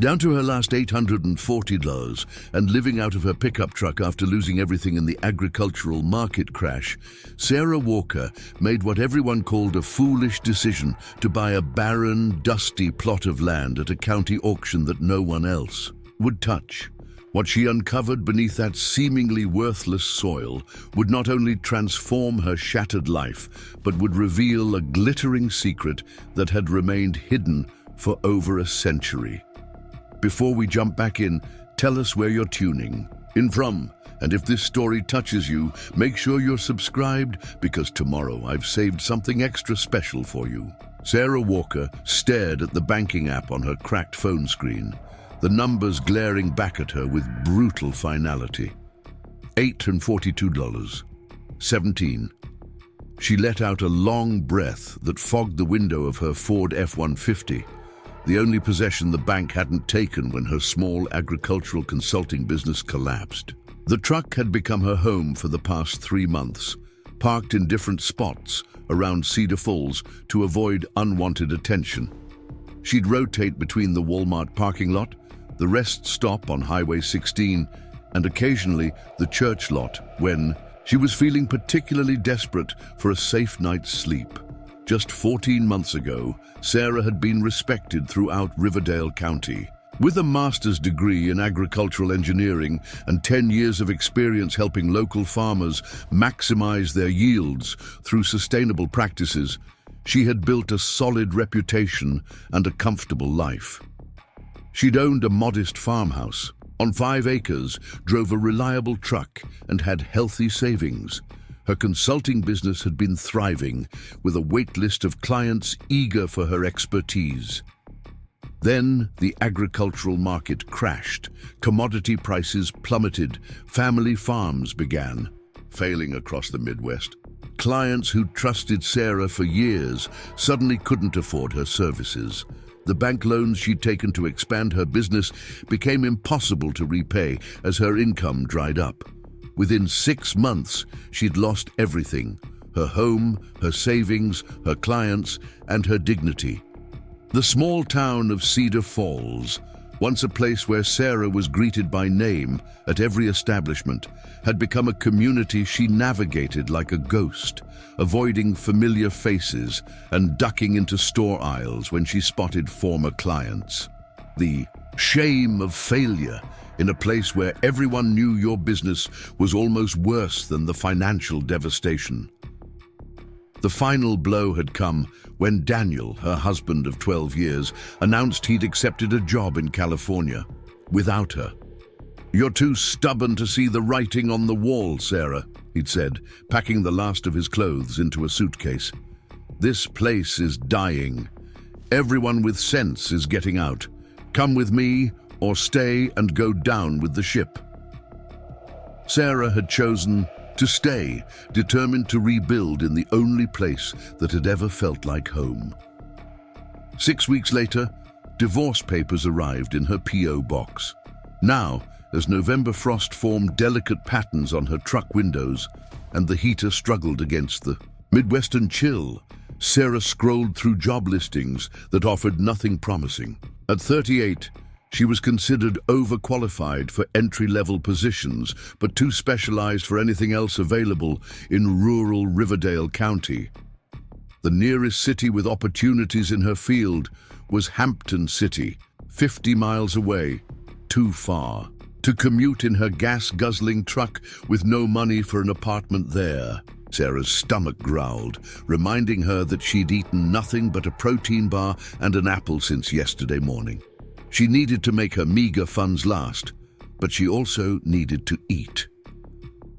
Down to her last $840 and living out of her pickup truck after losing everything in the agricultural market crash, Sarah Walker made what everyone called a foolish decision to buy a barren, dusty plot of land at a county auction that no one else would touch. What she uncovered beneath that seemingly worthless soil would not only transform her shattered life, but would reveal a glittering secret that had remained hidden for over a century. Before we jump back in, tell us where you're tuning in from. And if this story touches you, make sure you're subscribed, because tomorrow I've saved something extra special for you. Sarah Walker stared at the banking app on her cracked phone screen, the numbers glaring back at her with brutal finality. $842. 17. She let out a long breath that fogged the window of her Ford F-150, the only possession the bank hadn't taken when her small agricultural consulting business collapsed. The truck had become her home for the past 3 months, parked in different spots around Cedar Falls to avoid unwanted attention. She'd rotate between the Walmart parking lot, the rest stop on Highway 16, and occasionally the church lot when she was feeling particularly desperate for a safe night's sleep. Just 14 months ago, Sarah had been respected throughout Riverdale County. With a master's degree in agricultural engineering and 10 years of experience helping local farmers maximize their yields through sustainable practices, she had built a solid reputation and a comfortable life. She'd owned a modest farmhouse on 5 acres, drove a reliable truck, and had healthy savings. Her consulting business had been thriving, with a wait list of clients eager for her expertise. Then the agricultural market crashed, commodity prices plummeted, family farms began failing across the Midwest. Clients who'd trusted Sarah for years suddenly couldn't afford her services. The bank loans she'd taken to expand her business became impossible to repay as her income dried up. Within 6 months, she'd lost everything: her home, her savings, her clients, and her dignity. The small town of Cedar Falls, once a place where Sarah was greeted by name at every establishment, had become a community she navigated like a ghost, avoiding familiar faces and ducking into store aisles when she spotted former clients. The shame of failure in a place where everyone knew your business was almost worse than the financial devastation. The final blow had come when Daniel, her husband of 12 years, announced he'd accepted a job in California without her. "You're too stubborn to see the writing on the wall, Sarah," he'd said, packing the last of his clothes into a suitcase. "This place is dying. Everyone with sense is getting out. Come with me, or stay and go down with the ship." Sarah had chosen to stay, determined to rebuild in the only place that had ever felt like home. 6 weeks later, divorce papers arrived in her P.O. box. Now, as November frost formed delicate patterns on her truck windows and the heater struggled against the Midwestern chill, Sarah scrolled through job listings that offered nothing promising. At 38, she was considered overqualified for entry-level positions, but too specialized for anything else available in rural Riverdale County. The nearest city with opportunities in her field was Hampton City, 50 miles away, too far. To commute in her gas-guzzling truck with no money for an apartment there. Sarah's stomach growled, reminding her that she'd eaten nothing but a protein bar and an apple since yesterday morning. She needed to make her meager funds last, but she also needed to eat.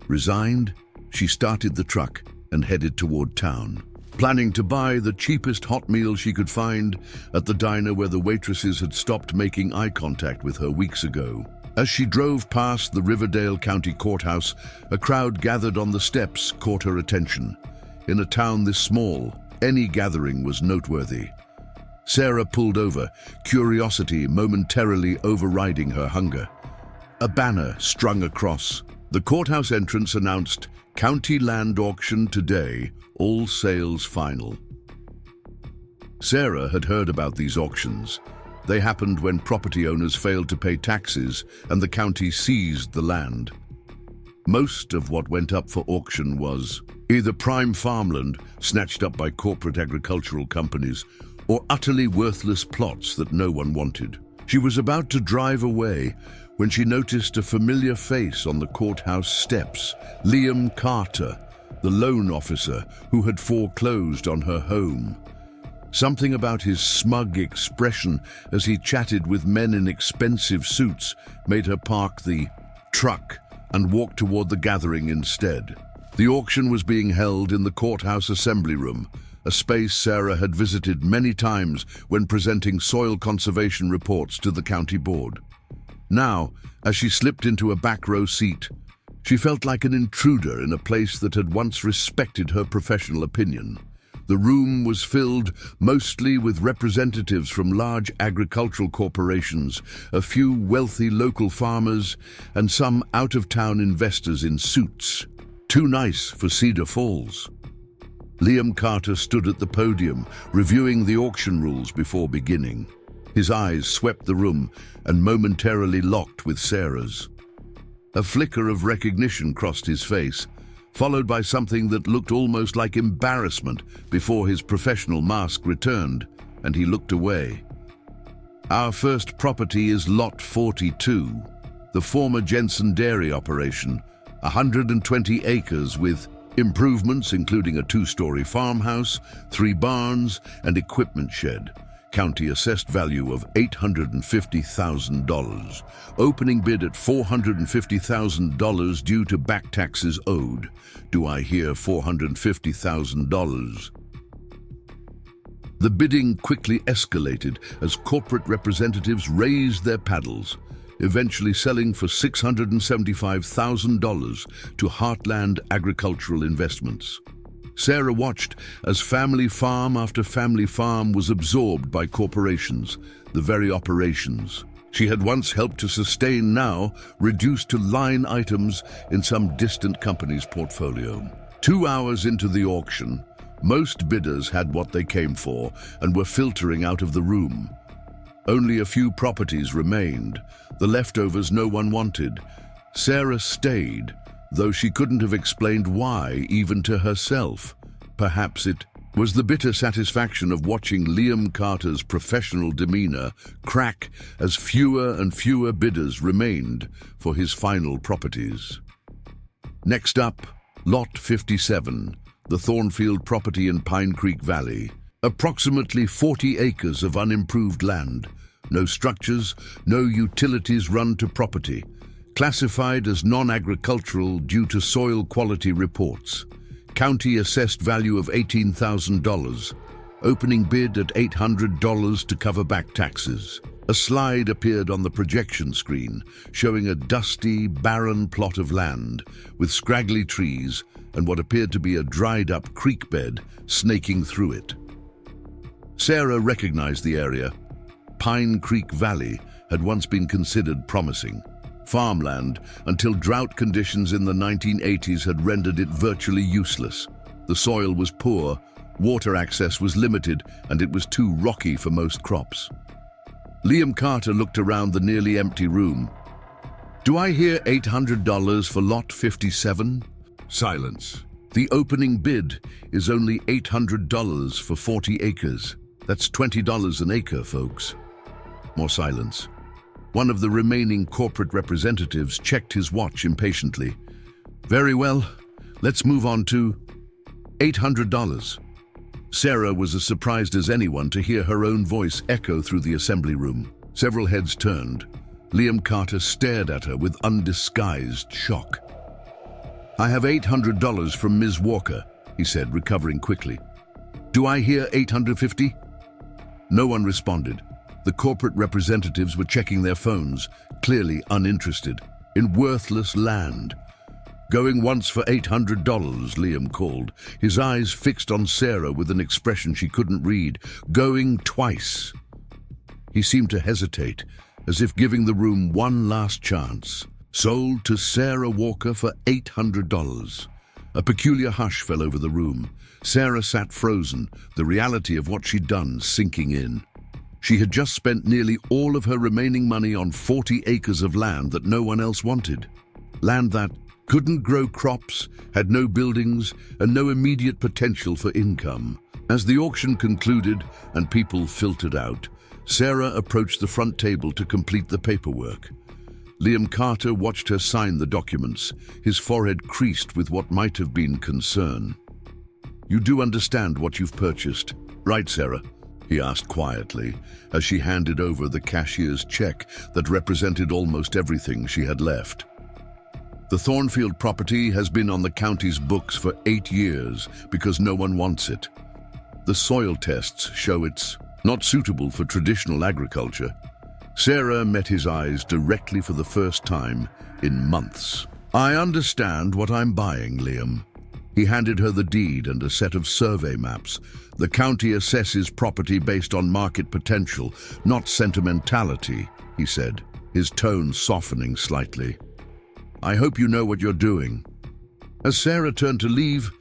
Resigned, she started the truck and headed toward town, planning to buy the cheapest hot meal she could find at the diner where the waitresses had stopped making eye contact with her weeks ago. As she drove past the Riverdale County Courthouse, a crowd gathered on the steps caught her attention. In a town this small, any gathering was noteworthy. Sarah pulled over, curiosity momentarily overriding her hunger. A banner strung across the courthouse entrance announced, "County land auction today, all sales final." Sarah had heard about these auctions. They happened when property owners failed to pay taxes and the county seized the land. Most of what went up for auction was either prime farmland snatched up by corporate agricultural companies or utterly worthless plots that no one wanted. She was about to drive away when she noticed a familiar face on the courthouse steps. Liam Carter, the loan officer who had foreclosed on her home. Something about his smug expression as he chatted with men in expensive suits made her park the truck and walk toward the gathering instead. The auction was being held in the courthouse assembly room, a space Sarah had visited many times when presenting soil conservation reports to the county board. Now, as she slipped into a back row seat, she felt like an intruder in a place that had once respected her professional opinion. The room was filled mostly with representatives from large agricultural corporations, a few wealthy local farmers, and some out-of-town investors in suits. Too nice for Cedar Falls. Liam Carter stood at the podium, reviewing the auction rules before beginning. His eyes swept the room and momentarily locked with Sarah's. A flicker of recognition crossed his face, followed by something that looked almost like embarrassment before his professional mask returned, and he looked away. Our first property is Lot 42, the former Jensen Dairy operation, 120 acres with improvements including a 2-story farmhouse, 3 barns, and equipment shed. County assessed value of $850,000. Opening bid at $450,000 due to back taxes owed. Do I hear $450,000? The bidding quickly escalated as corporate representatives raised their paddles, eventually selling for $675,000 to Heartland Agricultural Investments. Sarah watched as family farm after family farm was absorbed by corporations, the very operations she had once helped to sustain, now reduced to line items in some distant company's portfolio. 2 hours into the auction, most bidders had what they came for and were filtering out of the room. Only a few properties remained, the leftovers no one wanted. Sarah stayed, though she couldn't have explained why, even to herself. Perhaps it was the bitter satisfaction of watching Liam Carter's professional demeanor crack as fewer and fewer bidders remained for his final properties. Next up, Lot 57, the Thornfield property in Pine Creek Valley. Approximately 40 acres of unimproved land. No structures, no utilities run to property. Classified as non-agricultural due to soil quality reports. County assessed value of $18,000. Opening bid at $800 to cover back taxes. A slide appeared on the projection screen, showing a dusty, barren plot of land with scraggly trees and what appeared to be a dried-up creek bed snaking through it. Sarah recognized the area. Pine Creek Valley had once been considered promising. Farmland until drought conditions in the 1980s had rendered it virtually useless. The soil was poor, water access was limited, and it was too rocky for most crops. Liam Carter looked around the nearly empty room. Do I hear $800 for Lot 57? Silence. The opening bid is only $800 for 40 acres. That's $20 an acre, folks. More silence. One of the remaining corporate representatives checked his watch impatiently. Very well, let's move on to $800. Sarah was as surprised as anyone to hear her own voice echo through the assembly room. Several heads turned. Liam Carter stared at her with undisguised shock. I have $800 from Ms. Walker, he said, recovering quickly. Do I hear $850? No one responded. The corporate representatives were checking their phones, clearly uninterested, in worthless land. Going once for $800, Liam called, his eyes fixed on Sarah with an expression she couldn't read. Going twice. He seemed to hesitate, as if giving the room one last chance. Sold to Sarah Walker for $800. A peculiar hush fell over the room. Sarah sat frozen, the reality of what she'd done sinking in. She had just spent nearly all of her remaining money on 40 acres of land that no one else wanted. Land that couldn't grow crops, had no buildings, and no immediate potential for income. As the auction concluded and people filtered out, Sarah approached the front table to complete the paperwork. Liam Carter watched her sign the documents, his forehead creased with what might have been concern. "You do understand what you've purchased, right, Sarah?" he asked quietly, as she handed over the cashier's check that represented almost everything she had left. "The Thornfield property has been on the county's books for 8 years because no one wants it. The soil tests show it's not suitable for traditional agriculture." Sarah met his eyes directly for the first time in months. "I understand what I'm buying, Liam." He handed her the deed and a set of survey maps. "The county assesses property based on market potential, not sentimentality," he said, his tone softening slightly. "I hope you know what you're doing." As Sarah turned to leave,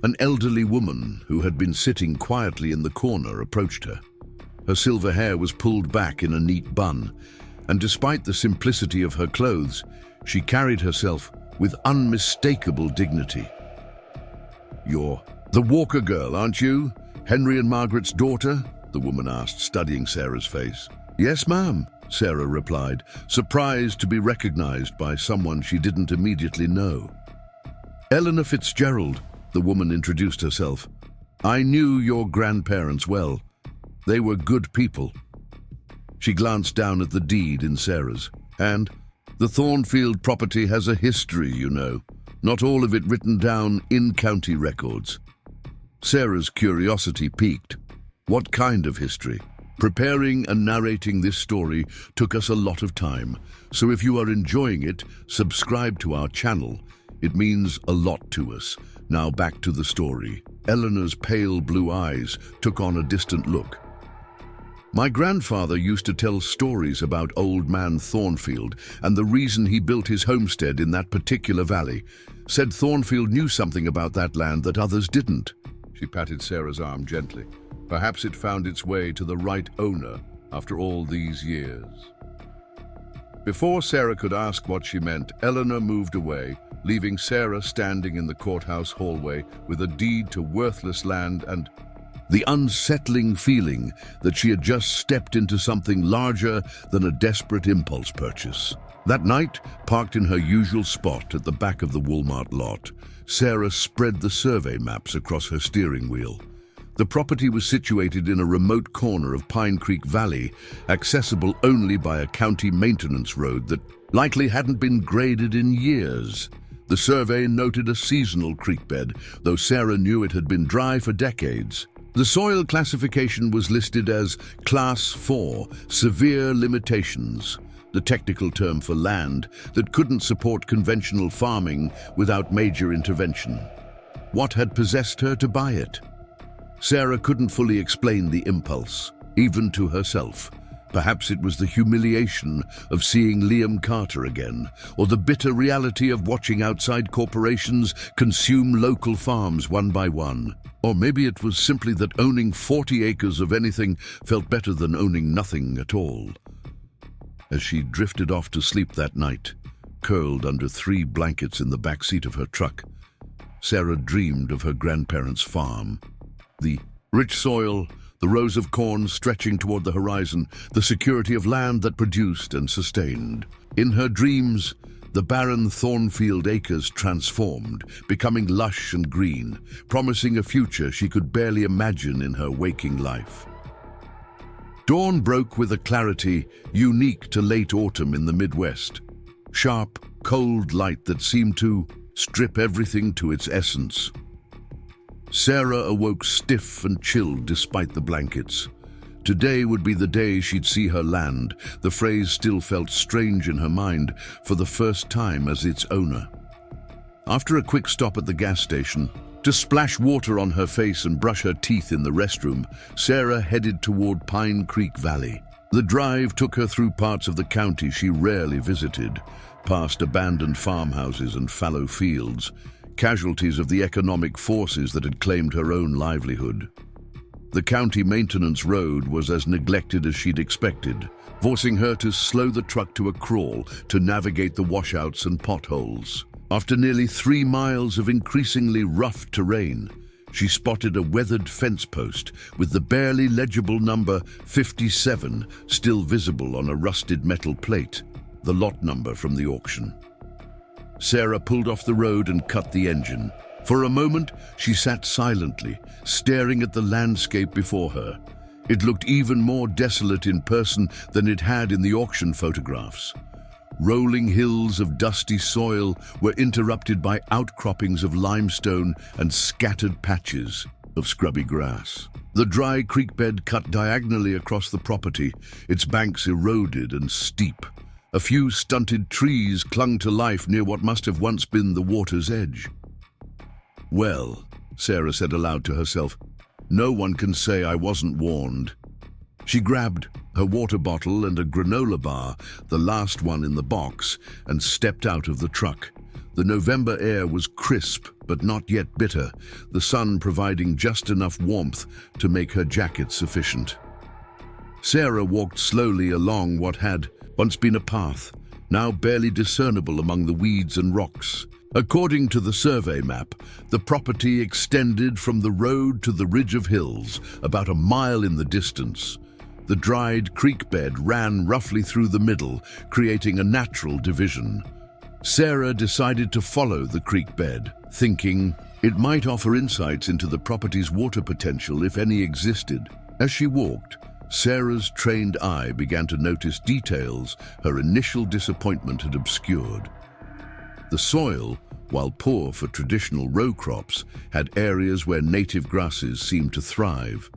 an elderly woman who had been sitting quietly in the corner approached her. Her silver hair was pulled back in a neat bun, and despite the simplicity of her clothes, she carried herself with unmistakable dignity. "You're the Walker girl, aren't you? Henry and Margaret's daughter?" the woman asked, studying Sarah's face. "Yes, ma'am," Sarah replied, surprised to be recognized by someone she didn't immediately know. "Eleanor Fitzgerald," the woman introduced herself. "I knew your grandparents well. They were good people." She glanced down at the deed in Sarah's. "And the Thornfield property has a history, you know. Not all of it written down in county records." Sarah's curiosity piqued. What kind of history? Preparing and narrating this story took us a lot of time, so if you are enjoying it, subscribe to our channel. It means a lot to us. Now back to the story. Eleanor's pale blue eyes took on a distant look. "My grandfather used to tell stories about Old Man Thornfield and the reason he built his homestead in that particular valley. Said Thornfield knew something about that land that others didn't." She patted Sarah's arm gently. "Perhaps it found its way to the right owner after all these years." Before Sarah could ask what she meant, Eleanor moved away, leaving Sarah standing in the courthouse hallway with a deed to worthless land and the unsettling feeling that she had just stepped into something larger than a desperate impulse purchase. That night, parked in her usual spot at the back of the Walmart lot, Sarah spread the survey maps across her steering wheel. The property was situated in a remote corner of Pine Creek Valley, accessible only by a county maintenance road that likely hadn't been graded in years. The survey noted a seasonal creek bed, though Sarah knew it had been dry for decades. The soil classification was listed as Class 4, severe limitations, the technical term for land that couldn't support conventional farming without major intervention. What had possessed her to buy it? Sarah couldn't fully explain the impulse, even to herself. Perhaps it was the humiliation of seeing Liam Carter again, or the bitter reality of watching outside corporations consume local farms one by one. Or maybe it was simply that owning 40 acres of anything felt better than owning nothing at all. As she drifted off to sleep that night, curled under 3 blankets in the back seat of her truck, Sarah dreamed of her grandparents' farm. The rich soil, the rows of corn stretching toward the horizon, the security of land that produced and sustained. In her dreams, the barren Thornfield acres transformed, becoming lush and green, promising a future she could barely imagine in her waking life. Dawn broke with a clarity unique to late autumn in the Midwest. Sharp, cold light that seemed to strip everything to its essence. Sarah awoke stiff and chilled despite the blankets. Today would be the day she'd see her land. The phrase still felt strange in her mind for the first time as its owner. After a quick stop at the gas station, to splash water on her face and brush her teeth in the restroom, Sarah headed toward Pine Creek Valley. The drive took her through parts of the county she rarely visited, past abandoned farmhouses and fallow fields, casualties of the economic forces that had claimed her own livelihood. The county maintenance road was as neglected as she'd expected, forcing her to slow the truck to a crawl to navigate the washouts and potholes. After nearly 3 miles of increasingly rough terrain, she spotted a weathered fence post with the barely legible number 57 still visible on a rusted metal plate, the lot number from the auction. Sarah pulled off the road and cut the engine. For a moment, she sat silently, staring at the landscape before her. It looked even more desolate in person than it had in the auction photographs. Rolling hills of dusty soil were interrupted by outcroppings of limestone and scattered patches of scrubby grass. The dry creek bed cut diagonally across the property, its banks eroded and steep. A few stunted trees clung to life near what must have once been the water's edge. "Well," Sarah said aloud to herself, "no one can say I wasn't warned." She grabbed her water bottle and a granola bar, the last one in the box, and stepped out of the truck. The November air was crisp, but not yet bitter, the sun providing just enough warmth to make her jacket sufficient. Sarah walked slowly along what had once been a path, now barely discernible among the weeds and rocks. According to the survey map, the property extended from the road to the ridge of hills, about a mile in the distance. The dried creek bed ran roughly through the middle, creating a natural division. Sarah decided to follow the creek bed, thinking it might offer insights into the property's water potential if any existed. As she walked, Sarah's trained eye began to notice details her initial disappointment had obscured. The soil, while poor for traditional row crops, had areas where native grasses seemed to thrive.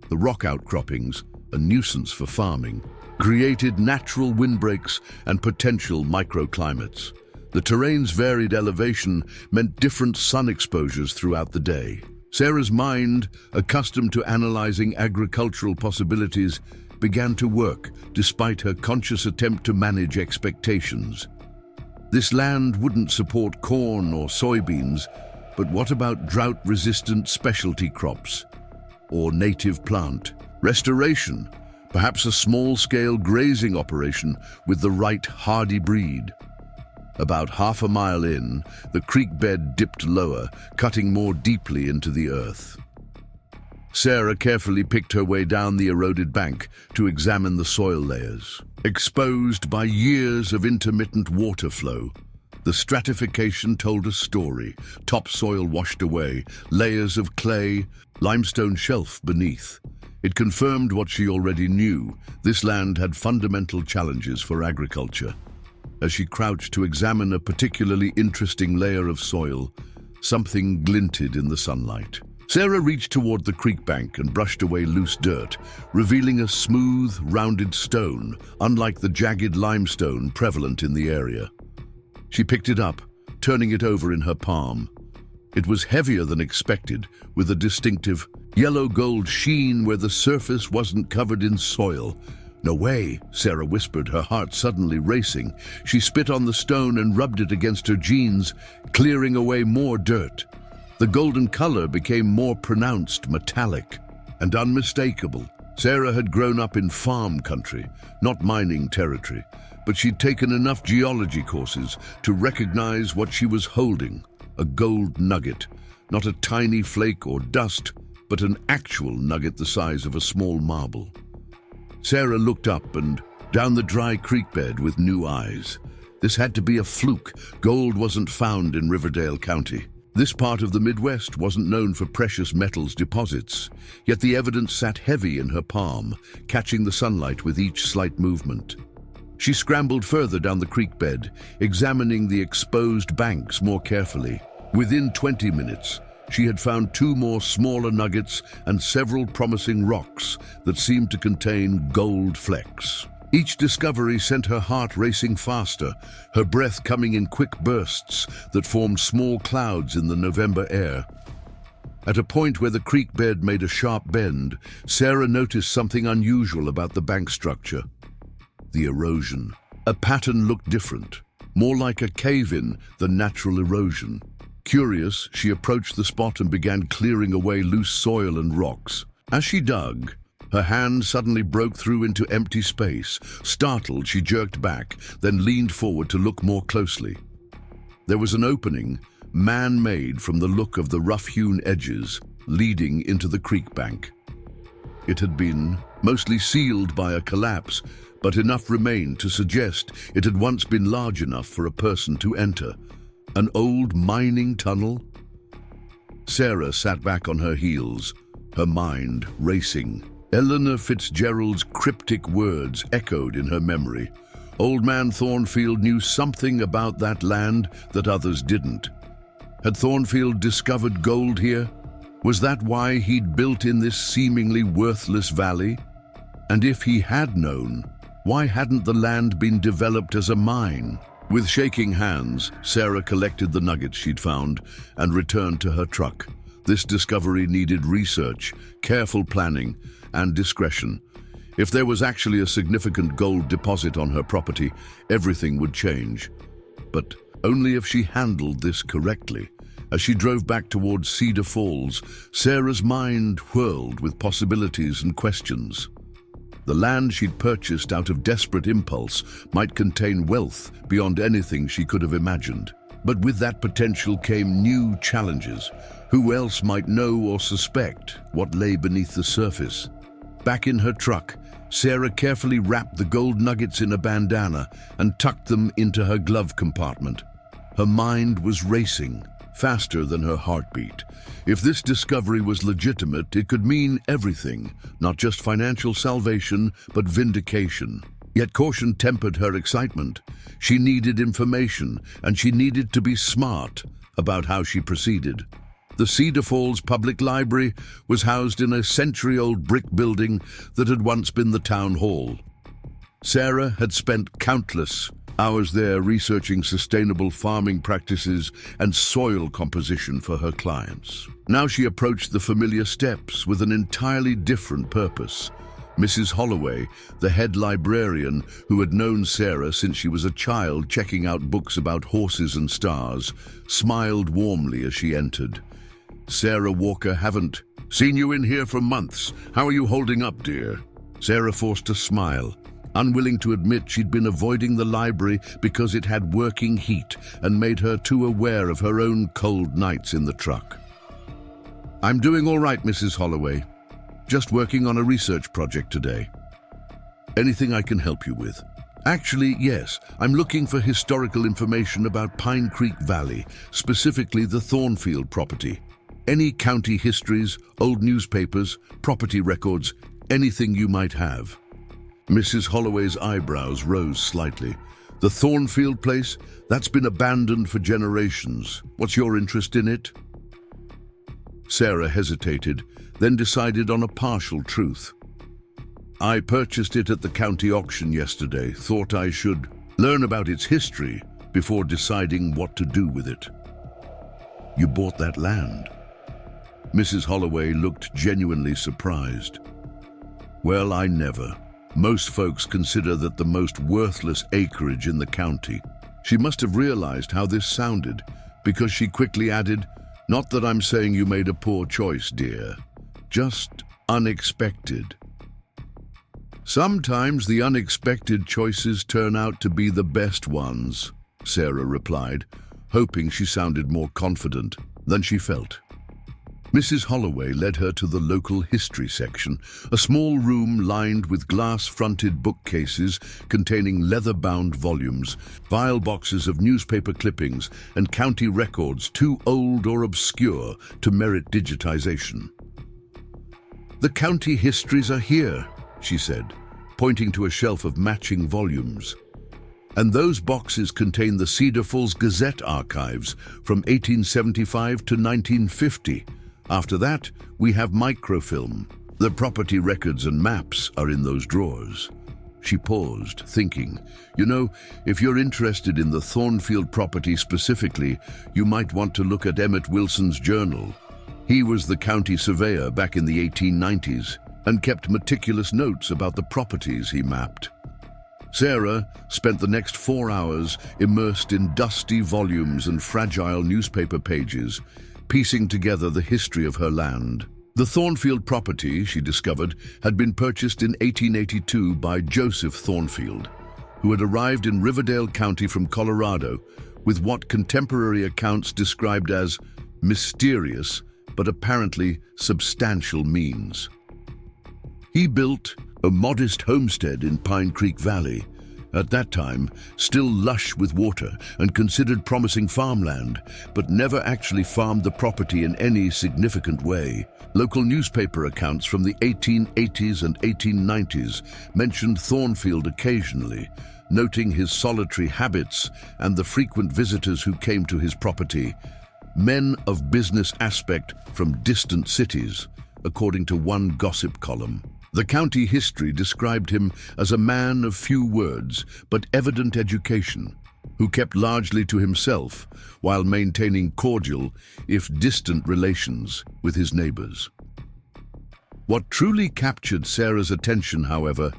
The rock outcroppings, a nuisance for farming, created natural windbreaks and potential microclimates. The terrain's varied elevation meant different sun exposures throughout the day. Sarah's mind, accustomed to analyzing agricultural possibilities, began to work despite her conscious attempt to manage expectations. This land wouldn't support corn or soybeans, but what about drought-resistant specialty crops? Or native plant restoration, perhaps a small-scale grazing operation with the right hardy breed? About half a mile in, the creek bed dipped lower, cutting more deeply into the earth. Sarah carefully picked her way down the eroded bank to examine the soil layers. Exposed by years of intermittent water flow, the stratification told a story. Topsoil washed away, layers of clay, limestone shelf beneath. It confirmed what she already knew. This land had fundamental challenges for agriculture. As she crouched to examine a particularly interesting layer of soil, something glinted in the sunlight. Sarah reached toward the creek bank and brushed away loose dirt, revealing a smooth, rounded stone, unlike the jagged limestone prevalent in the area. She picked it up, turning it over in her palm. It was heavier than expected, with a distinctive yellow-gold sheen where the surface wasn't covered in soil. "No way," Sarah whispered, her heart suddenly racing. She spit on the stone and rubbed it against her jeans, clearing away more dirt. The golden color became more pronounced, metallic, and unmistakable. Sarah had grown up in farm country, not mining territory, but she'd taken enough geology courses to recognize what she was holding: a gold nugget, not a tiny flake or dust, but an actual nugget the size of a small marble. Sarah looked up and down the dry creek bed with new eyes. This had to be a fluke. Gold wasn't found in Riverdale County. This part of the Midwest wasn't known for precious metals deposits, yet the evidence sat heavy in her palm, catching the sunlight with each slight movement. She scrambled further down the creek bed, examining the exposed banks more carefully. Within 20 minutes, she had found 2 more smaller nuggets and several promising rocks that seemed to contain gold flecks. Each discovery sent her heart racing faster, her breath coming in quick bursts that formed small clouds in the November air. At a point where the creek bed made a sharp bend, Sarah noticed something unusual about the bank structure: the erosion. A pattern looked different, more like a cave-in than natural erosion. Curious, she approached the spot and began clearing away loose soil and rocks. As she dug, her hand suddenly broke through into empty space. Startled, she jerked back, then leaned forward to look more closely. There was an opening, man-made from the look of the rough-hewn edges, leading into the creek bank. It had been mostly sealed by a collapse, but enough remained to suggest it had once been large enough for a person to enter. An old mining tunnel? Sarah sat back on her heels, her mind racing. Eleanor Fitzgerald's cryptic words echoed in her memory. Old man Thornfield knew something about that land that others didn't. Had Thornfield discovered gold here? Was that why he'd built in this seemingly worthless valley? And if he had known, why hadn't the land been developed as a mine? With shaking hands, Sarah collected the nuggets she'd found and returned to her truck. This discovery needed research, careful planning, and discretion. If there was actually a significant gold deposit on her property, everything would change. But only if she handled this correctly. As she drove back towards Cedar Falls, Sarah's mind whirled with possibilities and questions. The land she'd purchased out of desperate impulse might contain wealth beyond anything she could have imagined. But with that potential came new challenges. Who else might know or suspect what lay beneath the surface? Back in her truck, Sarah carefully wrapped the gold nuggets in a bandana and tucked them into her glove compartment. Her mind was racing, faster than her heartbeat. If this discovery was legitimate, it could mean everything, not just financial salvation, but vindication. Yet caution tempered her excitement. She needed information, and she needed to be smart about how she proceeded. The Cedar Falls Public Library was housed in a century-old brick building that had once been the town hall. Sarah had spent countless hours there researching sustainable farming practices and soil composition for her clients. Now she approached the familiar steps with an entirely different purpose. Mrs. Holloway, the head librarian who had known Sarah since she was a child checking out books about horses and stars, smiled warmly as she entered. "Sarah Walker, haven't seen you in here for months. How are you holding up, dear?" Sarah forced a smile, unwilling to admit she'd been avoiding the library because it had working heat and made her too aware of her own cold nights in the truck. "I'm doing all right, Mrs. Holloway. Just working on a research project today. Anything I can help you with?" "Actually, yes. I'm looking for historical information about Pine Creek Valley, specifically the Thornfield property. Any county histories, old newspapers, property records, anything you might have." Mrs. Holloway's eyebrows rose slightly. "The Thornfield place? That's been abandoned for generations. What's your interest in it?" Sarah hesitated, then decided on a partial truth. "I purchased it at the county auction yesterday. Thought I should learn about its history before deciding what to do with it." "You bought that land?" Mrs. Holloway looked genuinely surprised. "Well, I never. Most folks consider that the most worthless acreage in the county." She must have realized how this sounded, because she quickly added, "Not that I'm saying you made a poor choice, dear. Just unexpected." "Sometimes the unexpected choices turn out to be the best ones," Sarah replied, hoping she sounded more confident than she felt. Mrs. Holloway led her to the local history section, a small room lined with glass-fronted bookcases containing leather-bound volumes, file boxes of newspaper clippings, and county records too old or obscure to merit digitization. "The county histories are here," she said, pointing to a shelf of matching volumes. "And those boxes contain the Cedar Falls Gazette archives from 1875 to 1950. After that, we have microfilm. The property records and maps are in those drawers." She paused, thinking, "You know, if you're interested in the Thornfield property specifically, you might want to look at Emmett Wilson's journal. He was the county surveyor back in the 1890s and kept meticulous notes about the properties he mapped." Sarah spent the next 4 hours immersed in dusty volumes and fragile newspaper pages, piecing together the history of her land. The Thornfield property, she discovered, had been purchased in 1882 by Joseph Thornfield, who had arrived in Riverdale County from Colorado with what contemporary accounts described as mysterious but apparently substantial means. He built a modest homestead in Pine Creek Valley, at that time still lush with water and considered promising farmland, but never actually farmed the property in any significant way. Local newspaper accounts from the 1880s and 1890s mentioned Thornfield occasionally, noting his solitary habits and the frequent visitors who came to his property, men of business aspect from distant cities, according to one gossip column. The county history described him as a man of few words but evident education, who kept largely to himself while maintaining cordial, if distant, relations with his neighbors. What truly captured Sarah's attention, however,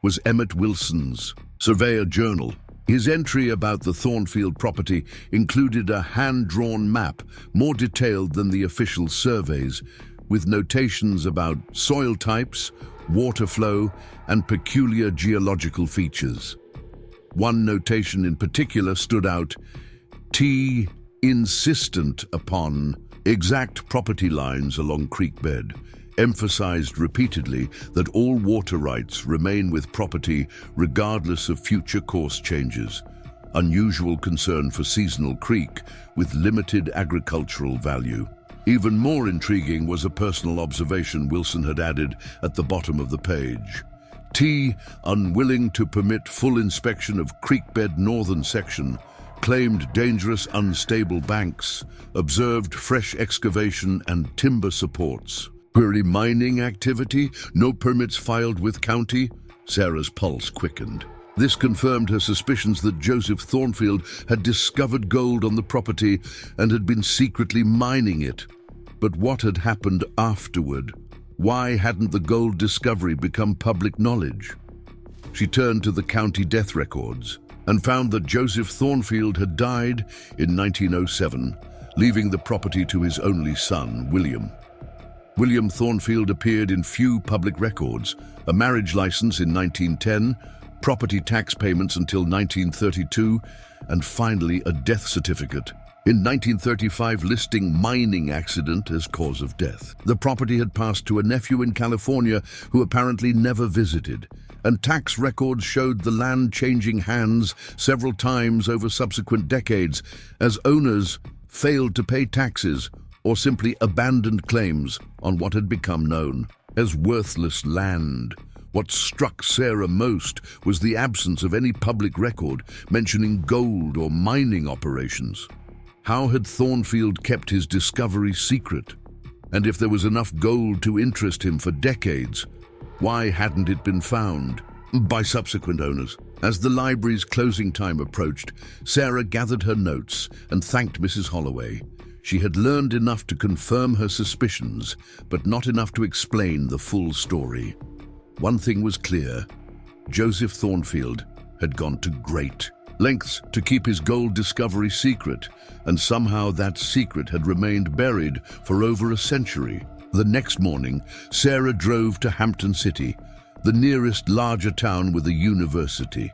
was Emmett Wilson's Surveyor Journal. His entry about the Thornfield property included a hand-drawn map more detailed than the official surveys, with notations about soil types, water flow, and peculiar geological features. One notation in particular stood out: T. insistent upon exact property lines along creek bed, emphasized repeatedly that all water rights remain with property regardless of future course changes. Unusual concern for seasonal creek with limited agricultural value. Even more intriguing was a personal observation Wilson had added at the bottom of the page. T. unwilling to permit full inspection of creekbed northern section, claimed dangerous unstable banks, observed fresh excavation and timber supports. Query mining activity, no permits filed with county. Sarah's pulse quickened. This confirmed her suspicions that Joseph Thornfield had discovered gold on the property and had been secretly mining it. But what had happened afterward? Why hadn't the gold discovery become public knowledge? She turned to the county death records and found that Joseph Thornfield had died in 1907, leaving the property to his only son, William. William Thornfield appeared in few public records: a marriage license in 1910, property tax payments until 1932, and finally a death certificate in 1935 listing mining accident as cause of death. The property had passed to a nephew in California who apparently never visited, and tax records showed the land changing hands several times over subsequent decades as owners failed to pay taxes or simply abandoned claims on what had become known as worthless land. What struck Sarah most was the absence of any public record mentioning gold or mining operations. How had Thornfield kept his discovery secret? And if there was enough gold to interest him for decades, why hadn't it been found by subsequent owners? As the library's closing time approached, Sarah gathered her notes and thanked Mrs. Holloway. She had learned enough to confirm her suspicions, but not enough to explain the full story. One thing was clear: Joseph Thornfield had gone to great lengths to keep his gold discovery secret, and somehow that secret had remained buried for over a century. The next morning, Sarah drove to Hampton City, the nearest larger town with a university.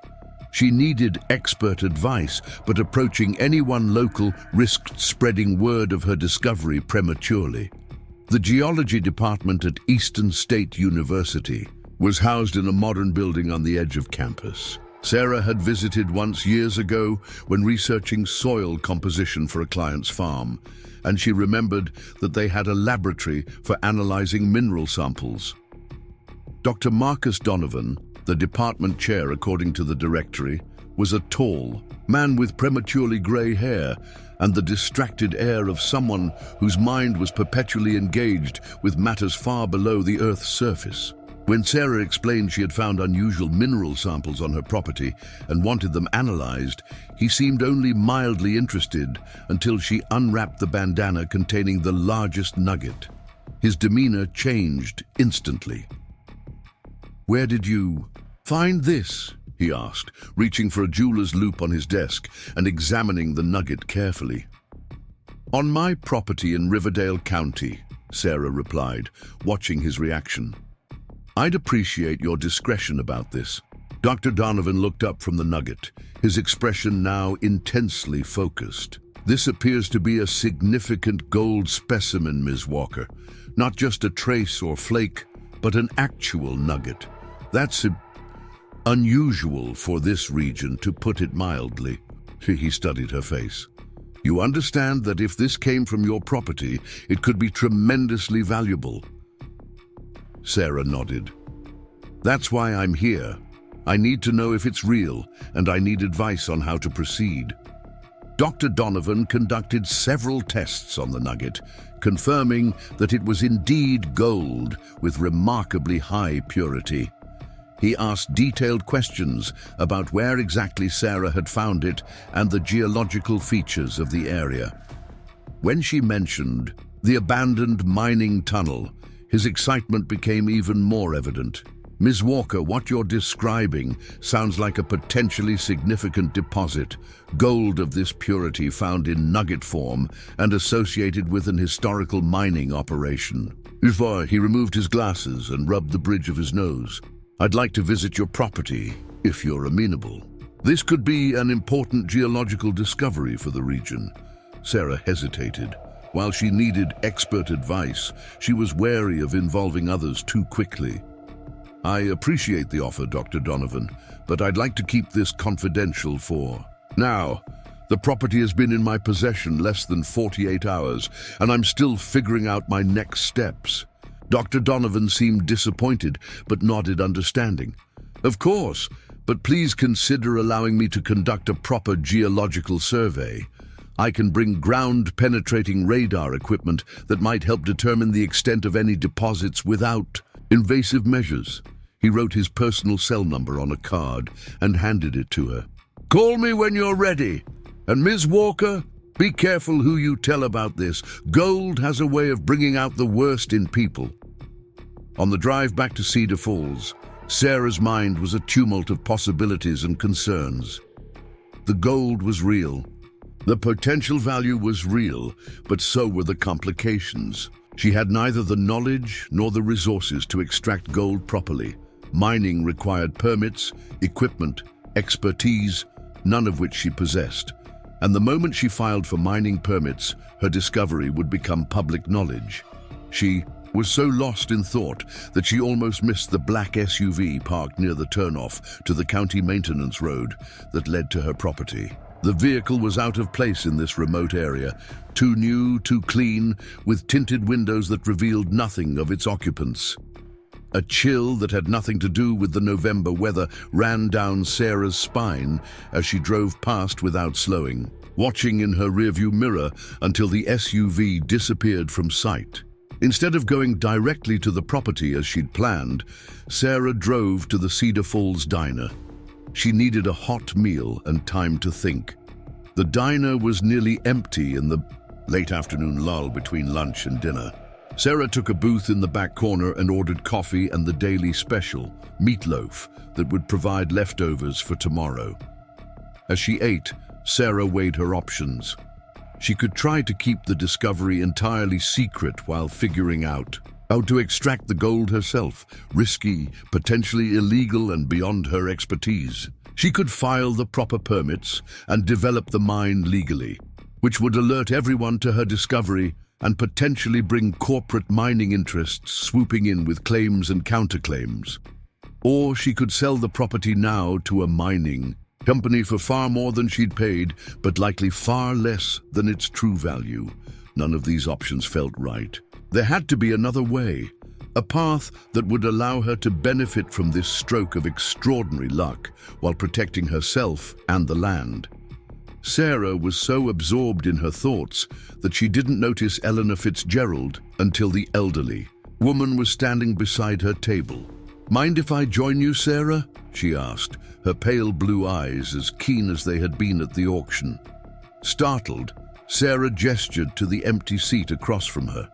She needed expert advice, but approaching anyone local risked spreading word of her discovery prematurely. The geology department at Eastern State University was housed in a modern building on the edge of campus. Sarah had visited once years ago when researching soil composition for a client's farm, and she remembered that they had a laboratory for analyzing mineral samples. Dr. Marcus Donovan, the department chair according to the directory, was a tall man with prematurely gray hair and the distracted air of someone whose mind was perpetually engaged with matters far below the Earth's surface. When Sarah explained she had found unusual mineral samples on her property and wanted them analyzed, he seemed only mildly interested until she unwrapped the bandana containing the largest nugget. His demeanor changed instantly. "Where did you find this?" he asked, reaching for a jeweler's loupe on his desk and examining the nugget carefully. "On my property in Riverdale County," Sarah replied, watching his reaction. "I'd appreciate your discretion about this." Dr. Donovan looked up from the nugget, his expression now intensely focused. "This appears to be a significant gold specimen, Ms. Walker. Not just a trace or flake, but an actual nugget. That's unusual for this region, to put it mildly." He studied her face. "You understand that if this came from your property, it could be tremendously valuable?" Sarah nodded. "That's why I'm here. I need to know if it's real, and I need advice on how to proceed." Dr. Donovan conducted several tests on the nugget, confirming that it was indeed gold with remarkably high purity. He asked detailed questions about where exactly Sarah had found it and the geological features of the area. When she mentioned the abandoned mining tunnel, his excitement became even more evident. "Ms. Walker, what you're describing sounds like a potentially significant deposit, gold of this purity found in nugget form and associated with an historical mining operation." He removed his glasses and rubbed the bridge of his nose. "I'd like to visit your property, if you're amenable. This could be an important geological discovery for the region." Sarah hesitated. While she needed expert advice, she was wary of involving others too quickly. "I appreciate the offer, Dr. Donovan, but I'd like to keep this confidential for now. The property has been in my possession less than 48 hours, and I'm still figuring out my next steps." Dr. Donovan seemed disappointed, but nodded understanding. "Of course, but please consider allowing me to conduct a proper geological survey. I can bring ground-penetrating radar equipment that might help determine the extent of any deposits without invasive measures." He wrote his personal cell number on a card and handed it to her. "Call me when you're ready. And Ms. Walker, be careful who you tell about this. Gold has a way of bringing out the worst in people." On the drive back to Cedar Falls, Sarah's mind was a tumult of possibilities and concerns. The gold was real. The potential value was real, but so were the complications. She had neither the knowledge nor the resources to extract gold properly. Mining required permits, equipment, expertise, none of which she possessed. And the moment she filed for mining permits, her discovery would become public knowledge. She was so lost in thought that she almost missed the black SUV parked near the turnoff to the county maintenance road that led to her property. The vehicle was out of place in this remote area, too new, too clean, with tinted windows that revealed nothing of its occupants. A chill that had nothing to do with the November weather ran down Sarah's spine as she drove past without slowing, watching in her rearview mirror until the SUV disappeared from sight. Instead of going directly to the property as she'd planned, Sarah drove to the Cedar Falls diner. She needed a hot meal and time to think. The diner was nearly empty in the late afternoon lull between lunch and dinner. Sarah took a booth in the back corner and ordered coffee and the daily special, meatloaf, that would provide leftovers for tomorrow. As she ate, Sarah weighed her options. She could try to keep the discovery entirely secret while figuring out how to extract the gold herself, risky, potentially illegal and beyond her expertise. She could file the proper permits and develop the mine legally, which would alert everyone to her discovery and potentially bring corporate mining interests swooping in with claims and counterclaims. Or she could sell the property now to a mining company for far more than she'd paid, but likely far less than its true value. None of these options felt right. There had to be another way, a path that would allow her to benefit from this stroke of extraordinary luck while protecting herself and the land. Sarah was so absorbed in her thoughts that she didn't notice Eleanor Fitzgerald until the elderly woman was standing beside her table. "Mind if I join you, Sarah?" she asked, her pale blue eyes as keen as they had been at the auction. Startled, Sarah gestured to the empty seat across from her.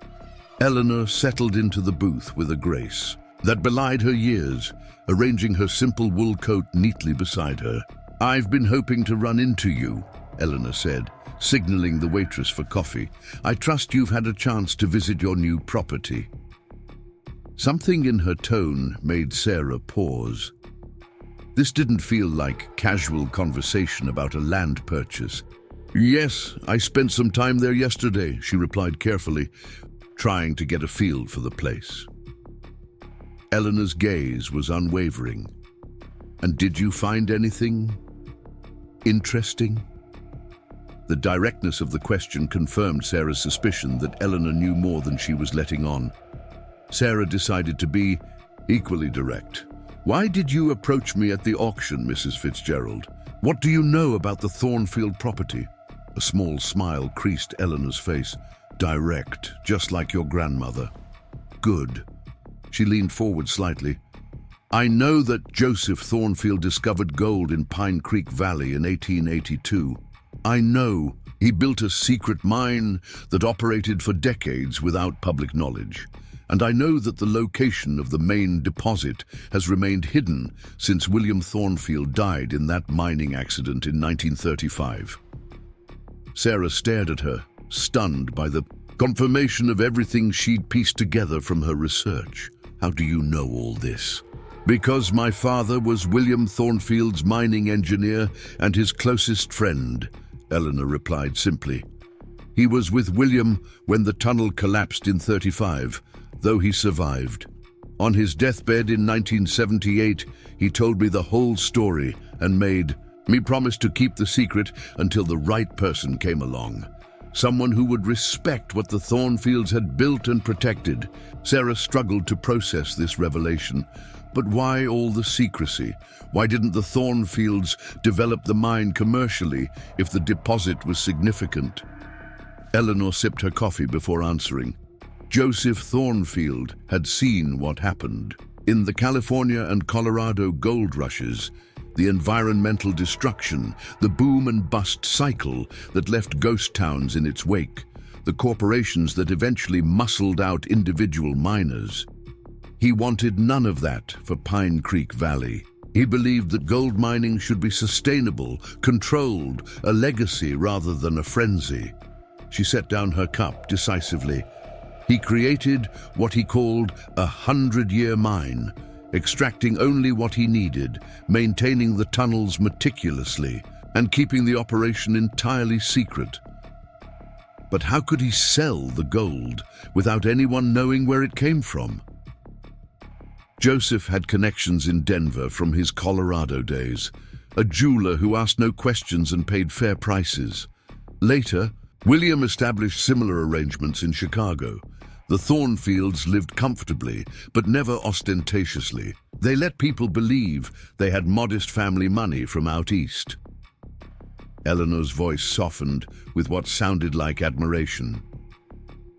Eleanor settled into the booth with a grace that belied her years, arranging her simple wool coat neatly beside her. "I've been hoping to run into you," Eleanor said, signaling the waitress for coffee. "I trust you've had a chance to visit your new property." Something in her tone made Sarah pause. This didn't feel like casual conversation about a land purchase. "Yes, I spent some time there yesterday," she replied carefully, trying to get a feel for the place. Eleanor's gaze was unwavering. "And did you find anything interesting?" The directness of the question confirmed Sarah's suspicion that Eleanor knew more than she was letting on. Sarah decided to be equally direct. "Why did you approach me at the auction, Mrs. Fitzgerald? What do you know about the Thornfield property?" A small smile creased Eleanor's face. "Direct, just like your grandmother." "Good." She leaned forward slightly. "I know that Joseph Thornfield discovered gold in Pine Creek Valley in 1882. I know he built a secret mine that operated for decades without public knowledge. And I know that the location of the main deposit has remained hidden since William Thornfield died in that mining accident in 1935. Sarah stared at her, stunned by the confirmation of everything she'd pieced together from her research. "How do you know all this?" "Because my father was William Thornfield's mining engineer and his closest friend," Eleanor replied simply. "He was with William when the tunnel collapsed in 35, though he survived. On his deathbed in 1978, he told me the whole story and made me promise to keep the secret until the right person came along. Someone who would respect what the Thornfields had built and protected." Sarah struggled to process this revelation. But why all the secrecy? Why didn't the Thornfields develop the mine commercially if the deposit was significant? Eleanor sipped her coffee before answering. Joseph Thornfield had seen what happened. In the California and Colorado gold rushes, the environmental destruction, the boom and bust cycle that left ghost towns in its wake, the corporations that eventually muscled out individual miners. He wanted none of that for Pine Creek Valley. He believed that gold mining should be sustainable, controlled, a legacy rather than a frenzy. She set down her cup decisively. He created what he called a 100-year mine, extracting only what he needed, maintaining the tunnels meticulously, and keeping the operation entirely secret. But how could he sell the gold without anyone knowing where it came from? Joseph had connections in Denver from his Colorado days, a jeweler who asked no questions and paid fair prices. Later, William established similar arrangements in Chicago. The Thornfields lived comfortably, but never ostentatiously. They let people believe they had modest family money from out east. Eleanor's voice softened with what sounded like admiration.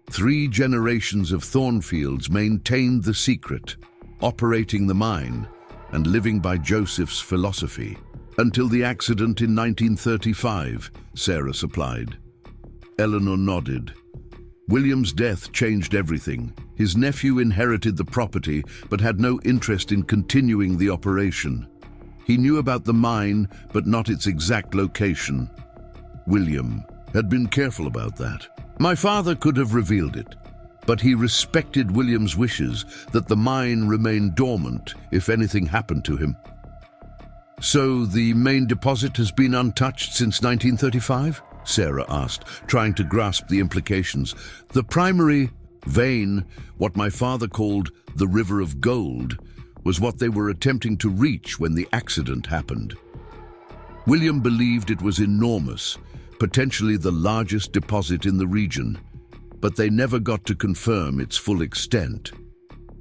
3 generations of Thornfields maintained the secret, operating the mine and living by Joseph's philosophy. Until the accident in 1935, Sarah supplied. Eleanor nodded. William's death changed everything. His nephew inherited the property but had no interest in continuing the operation. He knew about the mine but not its exact location. William had been careful about that. My father could have revealed it, but he respected William's wishes that the mine remain dormant if anything happened to him. So the main deposit has been untouched since 1935? Sarah asked, trying to grasp the implications. The primary vein, what my father called the River of Gold, was what they were attempting to reach when the accident happened. William believed it was enormous, potentially the largest deposit in the region, but they never got to confirm its full extent.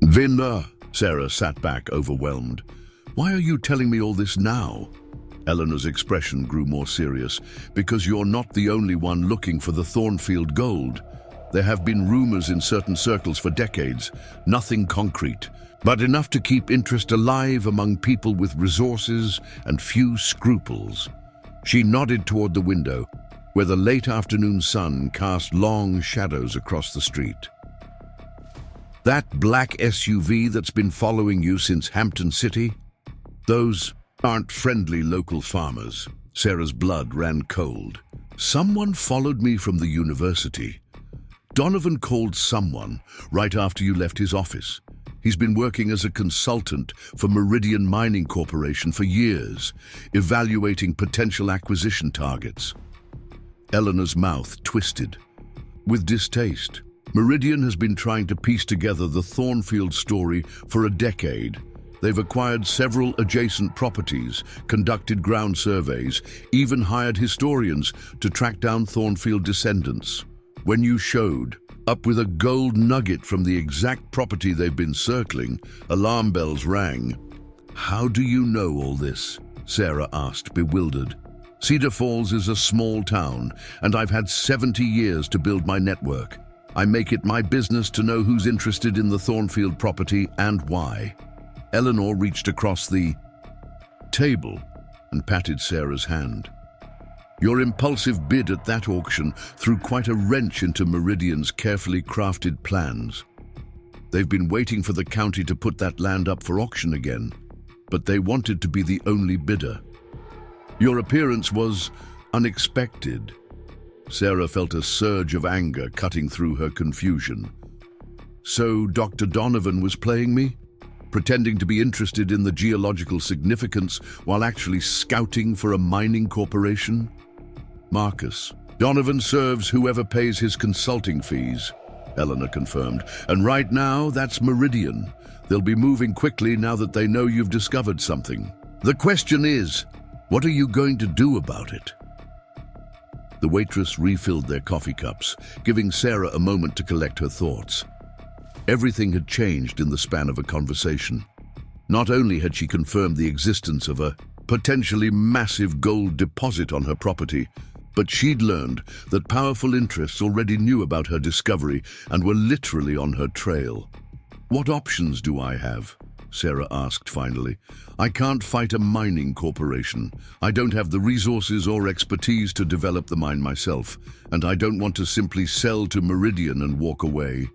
Vinna, Sarah sat back, overwhelmed. Why are you telling me all this now? Eleanor's expression grew more serious. Because you're not the only one looking for the Thornfield gold. There have been rumors in certain circles for decades, nothing concrete, but enough to keep interest alive among people with resources and few scruples. She nodded toward the window, where the late afternoon sun cast long shadows across the street. That black SUV that's been following you since Hampton City? Those aren't friendly local farmers. Sarah's blood ran cold. Someone followed me from the university. Donovan called someone right after you left his office. He's been working as a consultant for Meridian Mining Corporation for years, evaluating potential acquisition targets. Eleanor's mouth twisted with distaste. Meridian has been trying to piece together the Thornfield story for a decade. They've acquired several adjacent properties, conducted ground surveys, even hired historians to track down Thornfield descendants. When you showed up with a gold nugget from the exact property they've been circling, alarm bells rang. "How do you know all this?" Sarah asked, bewildered. "Cedar Falls is a small town, and I've had 70 years to build my network. I make it my business to know who's interested in the Thornfield property and why." Eleanor reached across the table and patted Sarah's hand. "Your impulsive bid at that auction threw quite a wrench into Meridian's carefully crafted plans. They've been waiting for the county to put that land up for auction again, but they wanted to be the only bidder. Your appearance was unexpected." Sarah felt a surge of anger cutting through her confusion. "So Dr. Donovan was playing me? Pretending to be interested in the geological significance while actually scouting for a mining corporation?" "Marcus, Donovan serves whoever pays his consulting fees," Eleanor confirmed. "And right now, that's Meridian. They'll be moving quickly now that they know you've discovered something. The question is, what are you going to do about it?" The waitress refilled their coffee cups, giving Sarah a moment to collect her thoughts. Everything had changed in the span of a conversation. Not only had she confirmed the existence of a potentially massive gold deposit on her property, but she'd learned that powerful interests already knew about her discovery and were literally on her trail. "What options do I have?" Sarah asked finally. "I can't fight a mining corporation. I don't have the resources or expertise to develop the mine myself, and I don't want to simply sell to Meridian and walk away."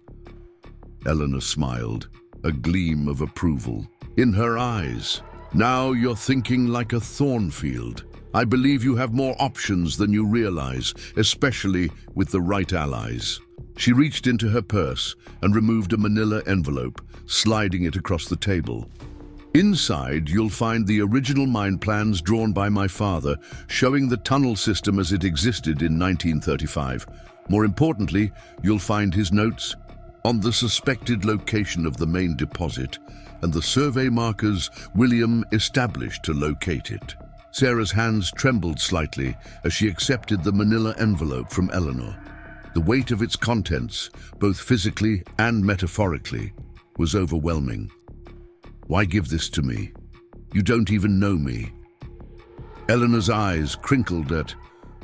Eleanor smiled, a gleam of approval in her eyes. "Now you're thinking like a Thornfield. I believe you have more options than you realize, especially with the right allies." She reached into her purse and removed a manila envelope, sliding it across the table. "Inside, you'll find the original mine plans drawn by my father, showing the tunnel system as it existed in 1935. More importantly, you'll find his notes on the suspected location of the main deposit and the survey markers William established to locate it." Sarah's hands trembled slightly as she accepted the manila envelope from Eleanor. The weight of its contents, both physically and metaphorically, was overwhelming. "Why give this to me? You don't even know me." Eleanor's eyes crinkled at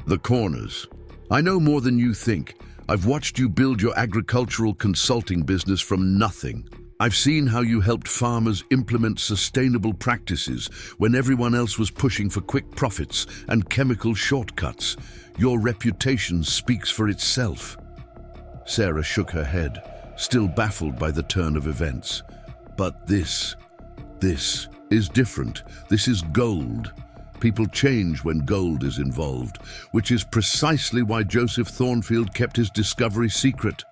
the corners. "I know more than you think. I've watched you build your agricultural consulting business from nothing. I've seen how you helped farmers implement sustainable practices when everyone else was pushing for quick profits and chemical shortcuts. Your reputation speaks for itself." Sarah shook her head, still baffled by the turn of events. "But this is different. This is gold. People change when gold is involved, which is precisely why Joseph Thornfield kept his discovery secret,"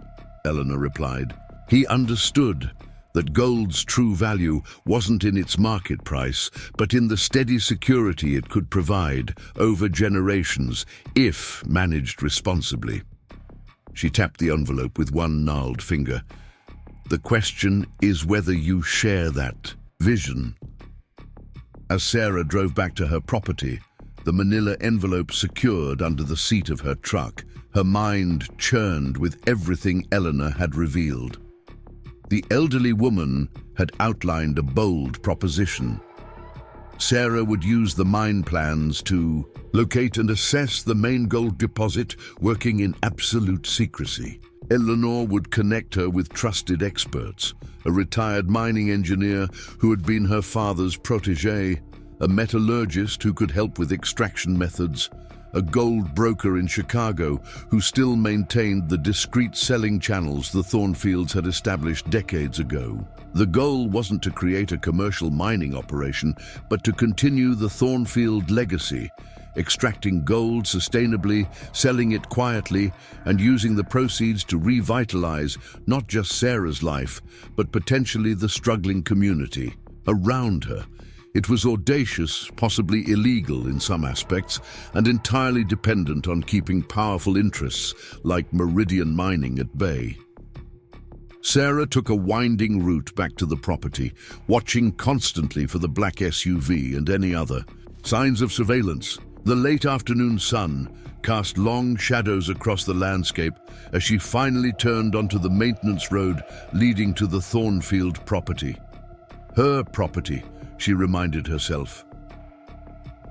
Eleanor replied. "He understood that gold's true value wasn't in its market price, but in the steady security it could provide over generations, if managed responsibly." She tapped the envelope with one gnarled finger. "The question is whether you share that vision." As Sarah drove back to her property, the manila envelope secured under the seat of her truck, her mind churned with everything Eleanor had revealed. The elderly woman had outlined a bold proposition. Sarah would use the mine plans to locate and assess the main gold deposit, working in absolute secrecy. Eleanor would connect her with trusted experts, a retired mining engineer who had been her father's protégé, a metallurgist who could help with extraction methods, a gold broker in Chicago who still maintained the discreet selling channels the Thornfields had established decades ago. The goal wasn't to create a commercial mining operation, but to continue the Thornfield legacy, extracting gold sustainably, selling it quietly, and using the proceeds to revitalize not just Sarah's life, but potentially the struggling community around her. It was audacious, possibly illegal in some aspects, and entirely dependent on keeping powerful interests like Meridian Mining at bay. Sarah took a winding route back to the property, watching constantly for the black SUV and any other signs of surveillance. The late afternoon sun cast long shadows across the landscape as she finally turned onto the maintenance road leading to the Thornfield property. Her property, she reminded herself.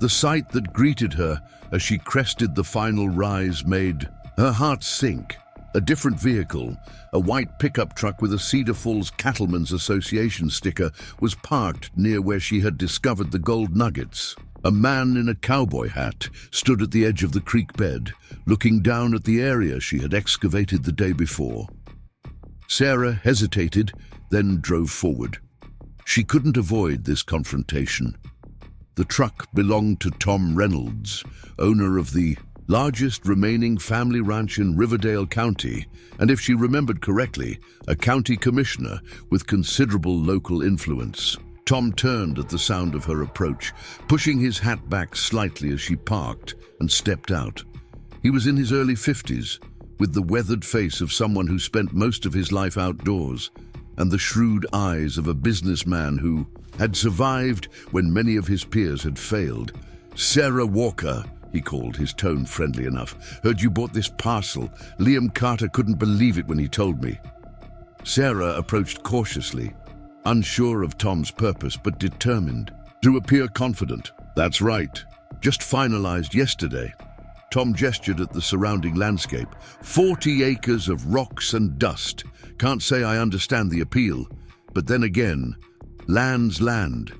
The sight that greeted her as she crested the final rise made her heart sink. A different vehicle, a white pickup truck with a Cedar Falls Cattlemen's Association sticker, was parked near where she had discovered the gold nuggets. A man in a cowboy hat stood at the edge of the creek bed, looking down at the area she had excavated the day before. Sarah hesitated, then drove forward. She couldn't avoid this confrontation. The truck belonged to Tom Reynolds, owner of the largest remaining family ranch in Riverdale County, and if she remembered correctly, a county commissioner with considerable local influence. Tom turned at the sound of her approach, pushing his hat back slightly as she parked and stepped out. He was in his early 50s, with the weathered face of someone who spent most of his life outdoors, and the shrewd eyes of a businessman who had survived when many of his peers had failed. "Sarah Walker," he called, his tone friendly enough. "Heard you bought this parcel. Liam Carter couldn't believe it when he told me." Sarah approached cautiously, unsure of Tom's purpose but determined to appear confident. "That's right. Just finalized yesterday." Tom gestured at the surrounding landscape. 40 acres of rocks and dust. Can't say I understand the appeal, but then again, land's land.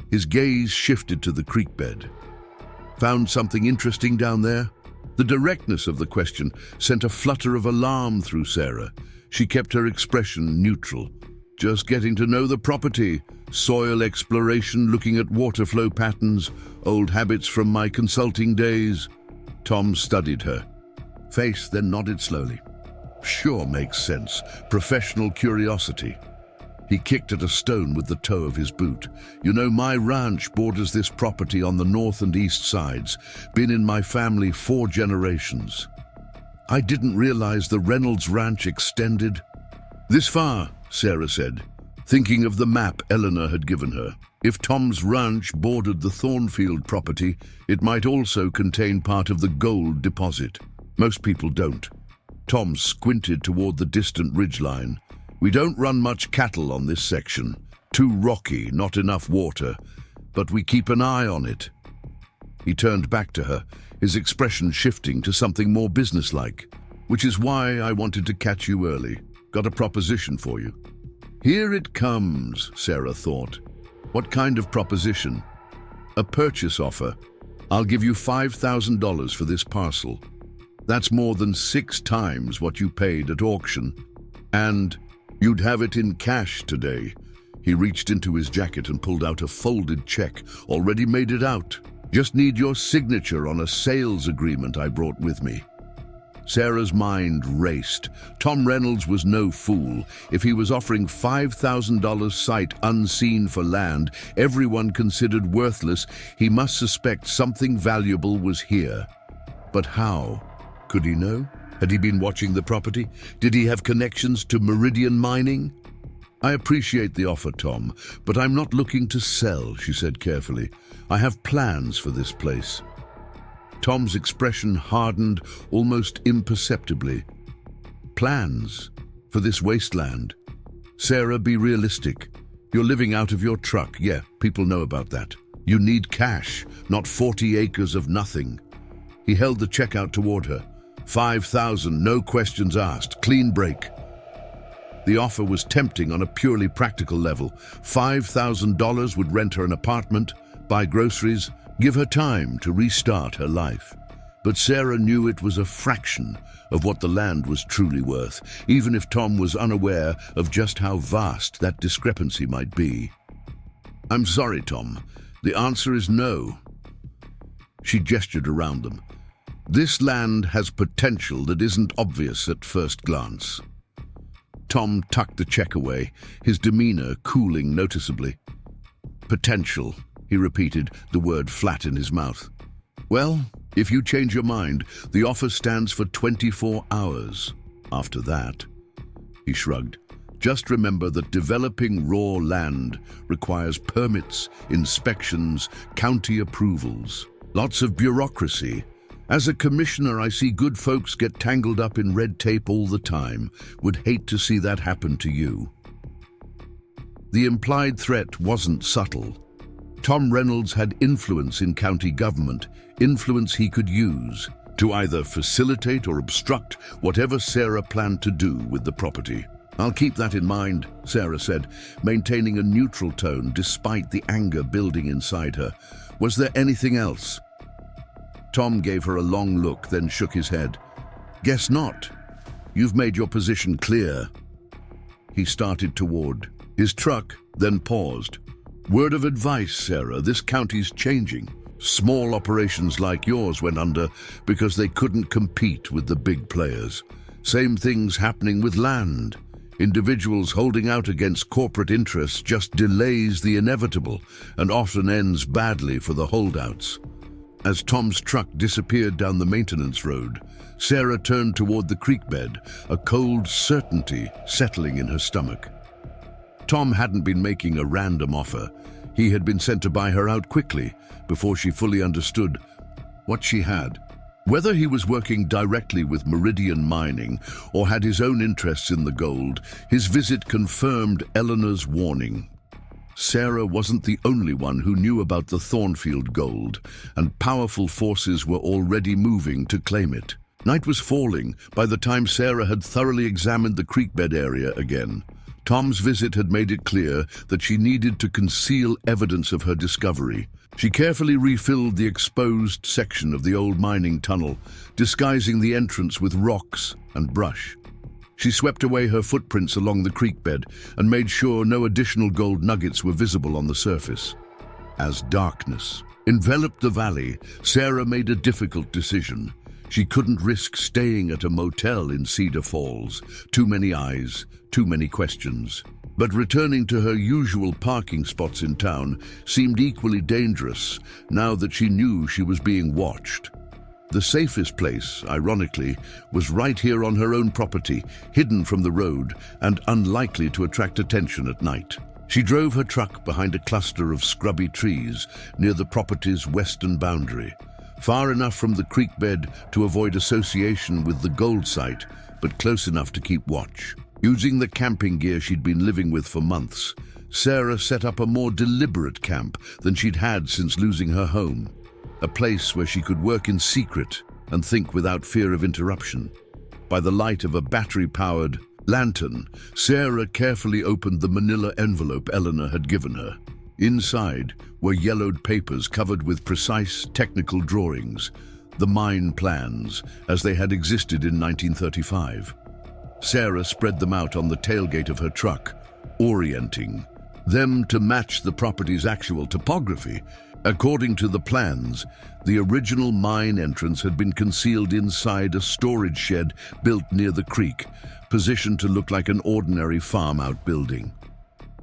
His gaze shifted to the creek bed. "Found something interesting down there?" The directness of the question sent a flutter of alarm through Sarah. She kept her expression neutral. "Just getting to know the property. Soil exploration, looking at water flow patterns, old habits from my consulting days." Tom studied her face, then nodded slowly. "Sure, makes sense. Professional curiosity." He kicked at a stone with the toe of his boot. "You know, my ranch borders this property on the north and east sides. Been in my family 4 generations. I didn't realize the Reynolds Ranch extended this far," Sarah said, thinking of the map Eleanor had given her. If Tom's ranch bordered the Thornfield property, it might also contain part of the gold deposit. Most people don't. Tom squinted toward the distant ridgeline. "We don't run much cattle on this section. Too rocky, not enough water, but we keep an eye on it." He turned back to her, his expression shifting to something more businesslike. "Which is why I wanted to catch you early. Got a proposition for you." "Here it comes," Sarah thought. "What kind of proposition?" "A purchase offer. I'll give you $5,000 for this parcel. That's more than 6 times what you paid at auction. And you'd have it in cash today." He reached into his jacket and pulled out a folded check. "Already made it out. Just need your signature on a sales agreement I brought with me." Sarah's mind raced. Tom Reynolds was no fool. If he was offering $5,000 sight unseen for land everyone considered worthless, he must suspect something valuable was here. But how? Could he know? Had he been watching the property? Did he have connections to Meridian Mining? "I appreciate the offer, Tom, but I'm not looking to sell," she said carefully. "I have plans for this place." Tom's expression hardened almost imperceptibly. "Plans? For this wasteland?" "Sarah, be realistic. You're living out of your truck. Yeah, people know about that. You need cash, not 40 acres of nothing." He held the check out toward her. $5,000, no questions asked, clean break. The offer was tempting on a purely practical level. $5,000 would rent her an apartment, buy groceries, give her time to restart her life. But Sarah knew it was a fraction of what the land was truly worth, even if Tom was unaware of just how vast that discrepancy might be. "I'm sorry, Tom. The answer is no." She gestured around them. This land has potential that isn't obvious at first glance. Tom tucked the check away, his demeanor cooling noticeably. Potential, he repeated, the word flat in his mouth. Well, if you change your mind, the offer stands for 24 hours. After that, he shrugged. Just remember that developing raw land requires permits, inspections, county approvals. Lots of bureaucracy. As a commissioner, I see good folks get tangled up in red tape all the time. Would hate to see that happen to you. The implied threat wasn't subtle. Tom Reynolds had influence in county government, influence he could use to either facilitate or obstruct whatever Sarah planned to do with the property. I'll keep that in mind, Sarah said, maintaining a neutral tone despite the anger building inside her. Was there anything else? Tom gave her a long look, then shook his head. Guess not. You've made your position clear. He started toward his truck, then paused. Word of advice, Sarah, this county's changing. Small operations like yours went under because they couldn't compete with the big players. Same things happening with land. Individuals holding out against corporate interests just delays the inevitable and often ends badly for the holdouts. As Tom's truck disappeared down the maintenance road, Sarah turned toward the creek bed, a cold certainty settling in her stomach. Tom hadn't been making a random offer. He had been sent to buy her out quickly, before she fully understood what she had. Whether he was working directly with Meridian Mining or had his own interests in the gold, his visit confirmed Eleanor's warning. Sarah wasn't the only one who knew about the Thornfield gold, and powerful forces were already moving to claim it. Night was falling by the time Sarah had thoroughly examined the creekbed area again. Tom's visit had made it clear that she needed to conceal evidence of her discovery. She carefully refilled the exposed section of the old mining tunnel, disguising the entrance with rocks and brush. She swept away her footprints along the creek bed and made sure no additional gold nuggets were visible on the surface. As darkness enveloped the valley, Sarah made a difficult decision. She couldn't risk staying at a motel in Cedar Falls. Too many eyes, too many questions. But returning to her usual parking spots in town seemed equally dangerous now that she knew she was being watched. The safest place, ironically, was right here on her own property, hidden from the road and unlikely to attract attention at night. She drove her truck behind a cluster of scrubby trees near the property's western boundary, far enough from the creek bed to avoid association with the gold site, but close enough to keep watch. Using the camping gear she'd been living with for months, Sarah set up a more deliberate camp than she'd had since losing her home. A place where she could work in secret and think without fear of interruption. By the light of a battery-powered lantern, Sarah carefully opened the manila envelope Eleanor had given her. Inside were yellowed papers covered with precise technical drawings, the mine plans as they had existed in 1935. Sarah spread them out on the tailgate of her truck, orienting them to match the property's actual topography. According to the plans, the original mine entrance had been concealed inside a storage shed built near the creek, positioned to look like an ordinary farm-out building.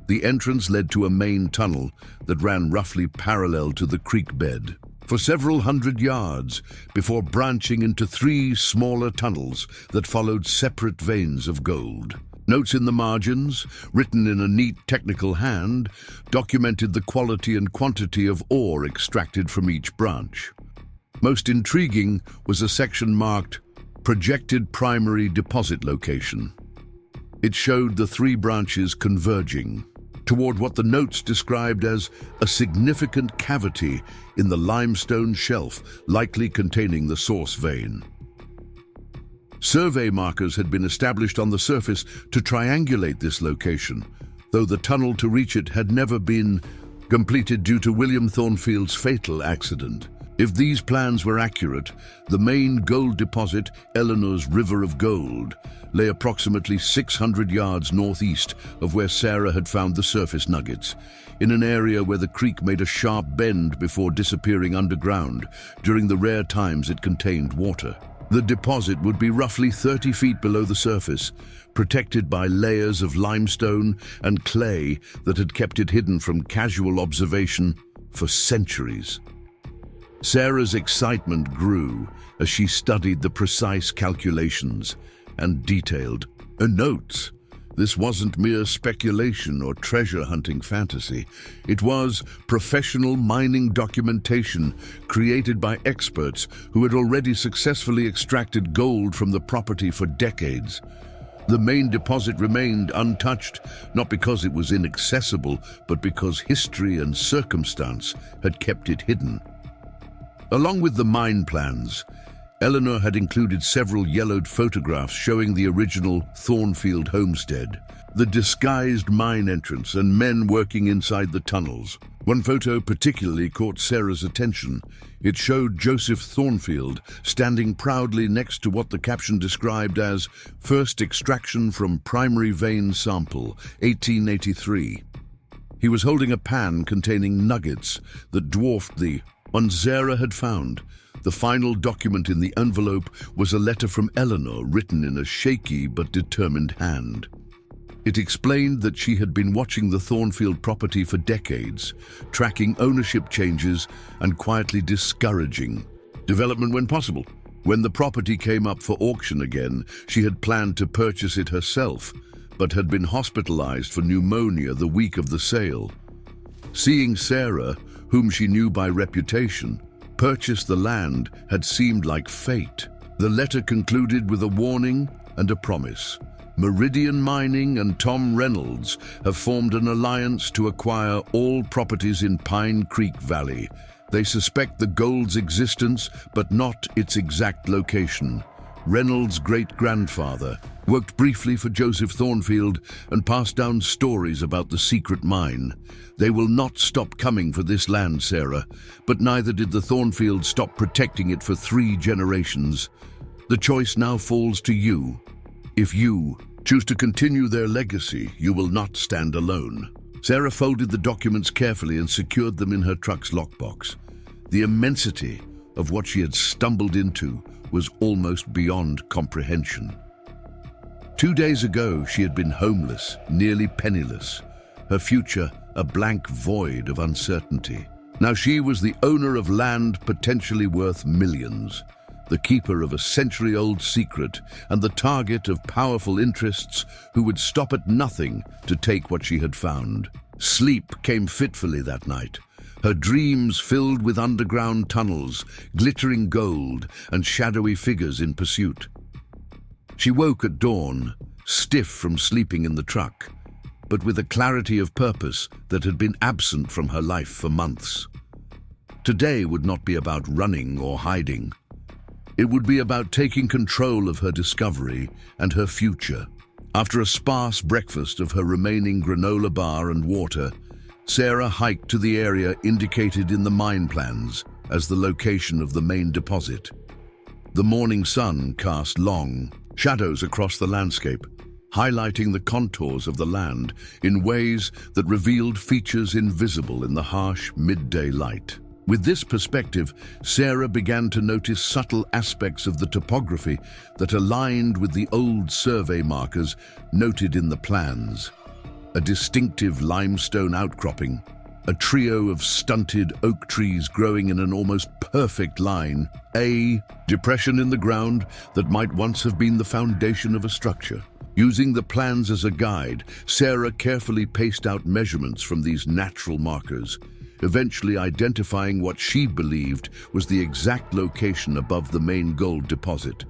The entrance led to a main tunnel that ran roughly parallel to the creek bed for several hundred yards before branching into 3 smaller tunnels that followed separate veins of gold. Notes in the margins, written in a neat technical hand, documented the quality and quantity of ore extracted from each branch. Most intriguing was a section marked Projected Primary Deposit Location. It showed the 3 branches converging toward what the notes described as a significant cavity in the limestone shelf, likely containing the source vein. Survey markers had been established on the surface to triangulate this location, though the tunnel to reach it had never been completed due to William Thornfield's fatal accident. If these plans were accurate, the main gold deposit, Eleanor's River of Gold, lay approximately 600 yards northeast of where Sarah had found the surface nuggets, in an area where the creek made a sharp bend before disappearing underground during the rare times it contained water. The deposit would be roughly 30 feet below the surface, protected by layers of limestone and clay that had kept it hidden from casual observation for centuries. Sarah's excitement grew as she studied the precise calculations and detailed notes. This wasn't mere speculation or treasure-hunting fantasy. It was professional mining documentation created by experts who had already successfully extracted gold from the property for decades. The main deposit remained untouched, not because it was inaccessible, but because history and circumstance had kept it hidden. Along with the mine plans, Eleanor had included several yellowed photographs showing the original Thornfield homestead, the disguised mine entrance, and men working inside the tunnels. One photo particularly caught Sarah's attention. It showed Joseph Thornfield standing proudly next to what the caption described as first extraction from primary vein sample, 1883. He was holding a pan containing nuggets that dwarfed the one Sarah had found. The final document in the envelope was a letter from Eleanor written in a shaky but determined hand. It explained that she had been watching the Thornfield property for decades, tracking ownership changes and quietly discouraging development when possible. When the property came up for auction again, she had planned to purchase it herself, but had been hospitalized for pneumonia the week of the sale. Seeing Sarah, whom she knew by reputation, purchase the land had seemed like fate. The letter concluded with a warning and a promise. Meridian Mining and Tom Reynolds have formed an alliance to acquire all properties in Pine Creek Valley. They suspect the gold's existence, but not its exact location. Reynolds' great-grandfather worked briefly for Joseph Thornfield and passed down stories about the secret mine. They will not stop coming for this land, Sarah, but neither did the Thornfields stop protecting it for 3 generations. The choice now falls to you. If you choose to continue their legacy, you will not stand alone. Sarah folded the documents carefully and secured them in her truck's lockbox. The immensity of what she had stumbled into was almost beyond comprehension. 2 days ago, she had been homeless, nearly penniless, her future a blank void of uncertainty. Now she was the owner of land potentially worth millions, the keeper of a century-old secret, and the target of powerful interests who would stop at nothing to take what she had found. Sleep came fitfully that night, her dreams filled with underground tunnels, glittering gold, and shadowy figures in pursuit. She woke at dawn, stiff from sleeping in the truck, but with a clarity of purpose that had been absent from her life for months. Today would not be about running or hiding. It would be about taking control of her discovery and her future. After a sparse breakfast of her remaining granola bar and water, Sarah hiked to the area indicated in the mine plans as the location of the main deposit. The morning sun cast long shadows across the landscape, highlighting the contours of the land in ways that revealed features invisible in the harsh midday light. With this perspective, Sarah began to notice subtle aspects of the topography that aligned with the old survey markers noted in the plans. A distinctive limestone outcropping, a trio of stunted oak trees growing in an almost perfect line, a depression in the ground that might once have been the foundation of a structure. Using the plans as a guide, Sarah carefully paced out measurements from these natural markers, eventually identifying what she believed was the exact location above the main gold deposit.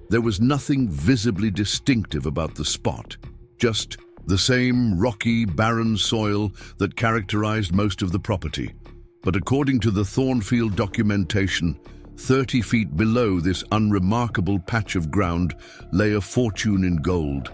There was nothing visibly distinctive about the spot, just the same rocky, barren soil that characterized most of the property. But according to the Thornfield documentation, 30 feet below this unremarkable patch of ground lay a fortune in gold,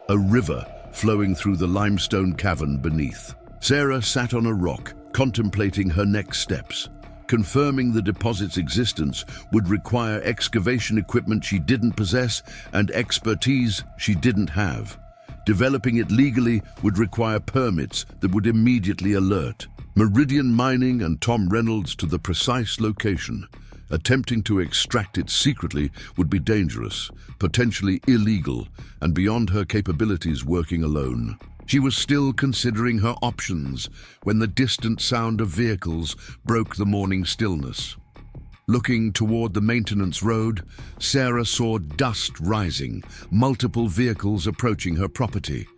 a river flowing through the limestone cavern beneath. Sarah sat on a rock, contemplating her next steps, Confirming the deposit's existence would require excavation equipment she didn't possess and expertise she didn't have. Developing it legally would require permits that would immediately alert Meridian Mining and Tom Reynolds to the precise location. Attempting to extract it secretly would be dangerous, potentially illegal, and beyond her capabilities working alone. She was still considering her options when the distant sound of vehicles broke the morning stillness. Looking toward the maintenance road, Sarah saw dust rising, multiple vehicles approaching her property.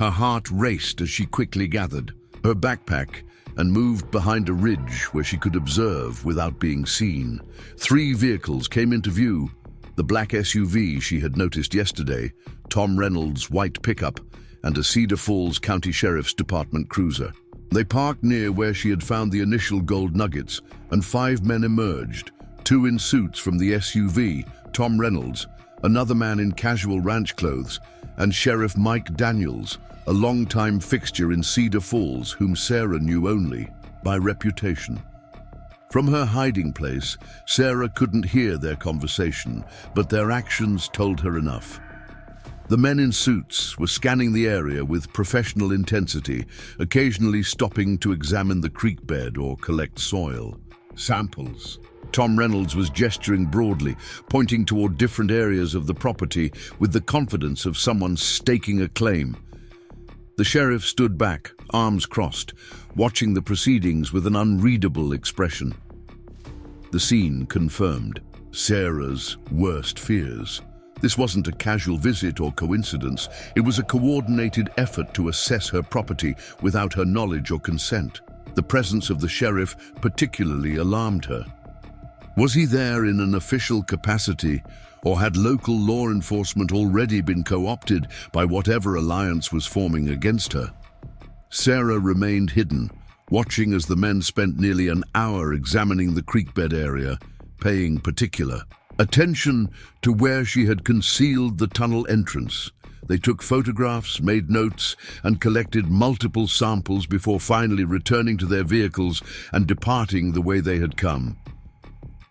Her heart raced as she quickly gathered her backpack and moved behind a ridge where she could observe without being seen. 3 vehicles came into view: the black SUV she had noticed yesterday, Tom Reynolds' white pickup, and a Cedar Falls County Sheriff's Department cruiser. They parked near where she had found the initial gold nuggets, and 5 men emerged, 2 in suits from the SUV, Tom Reynolds, another man in casual ranch clothes, and Sheriff Mike Daniels, a longtime fixture in Cedar Falls whom Sarah knew only by reputation. From her hiding place, Sarah couldn't hear their conversation, but their actions told her enough. The men in suits were scanning the area with professional intensity, occasionally stopping to examine the creek bed or collect soil samples. Tom Reynolds was gesturing broadly, pointing toward different areas of the property with the confidence of someone staking a claim. The sheriff stood back, arms crossed, watching the proceedings with an unreadable expression. The scene confirmed Sarah's worst fears. This wasn't a casual visit or coincidence. It was a coordinated effort to assess her property without her knowledge or consent. The presence of the sheriff particularly alarmed her. Was he there in an official capacity, or had local law enforcement already been co-opted by whatever alliance was forming against her? Sarah remained hidden, watching as the men spent nearly an hour examining the creekbed area, paying particular attention to where she had concealed the tunnel entrance. They took photographs, made notes, and collected multiple samples before finally returning to their vehicles and departing the way they had come.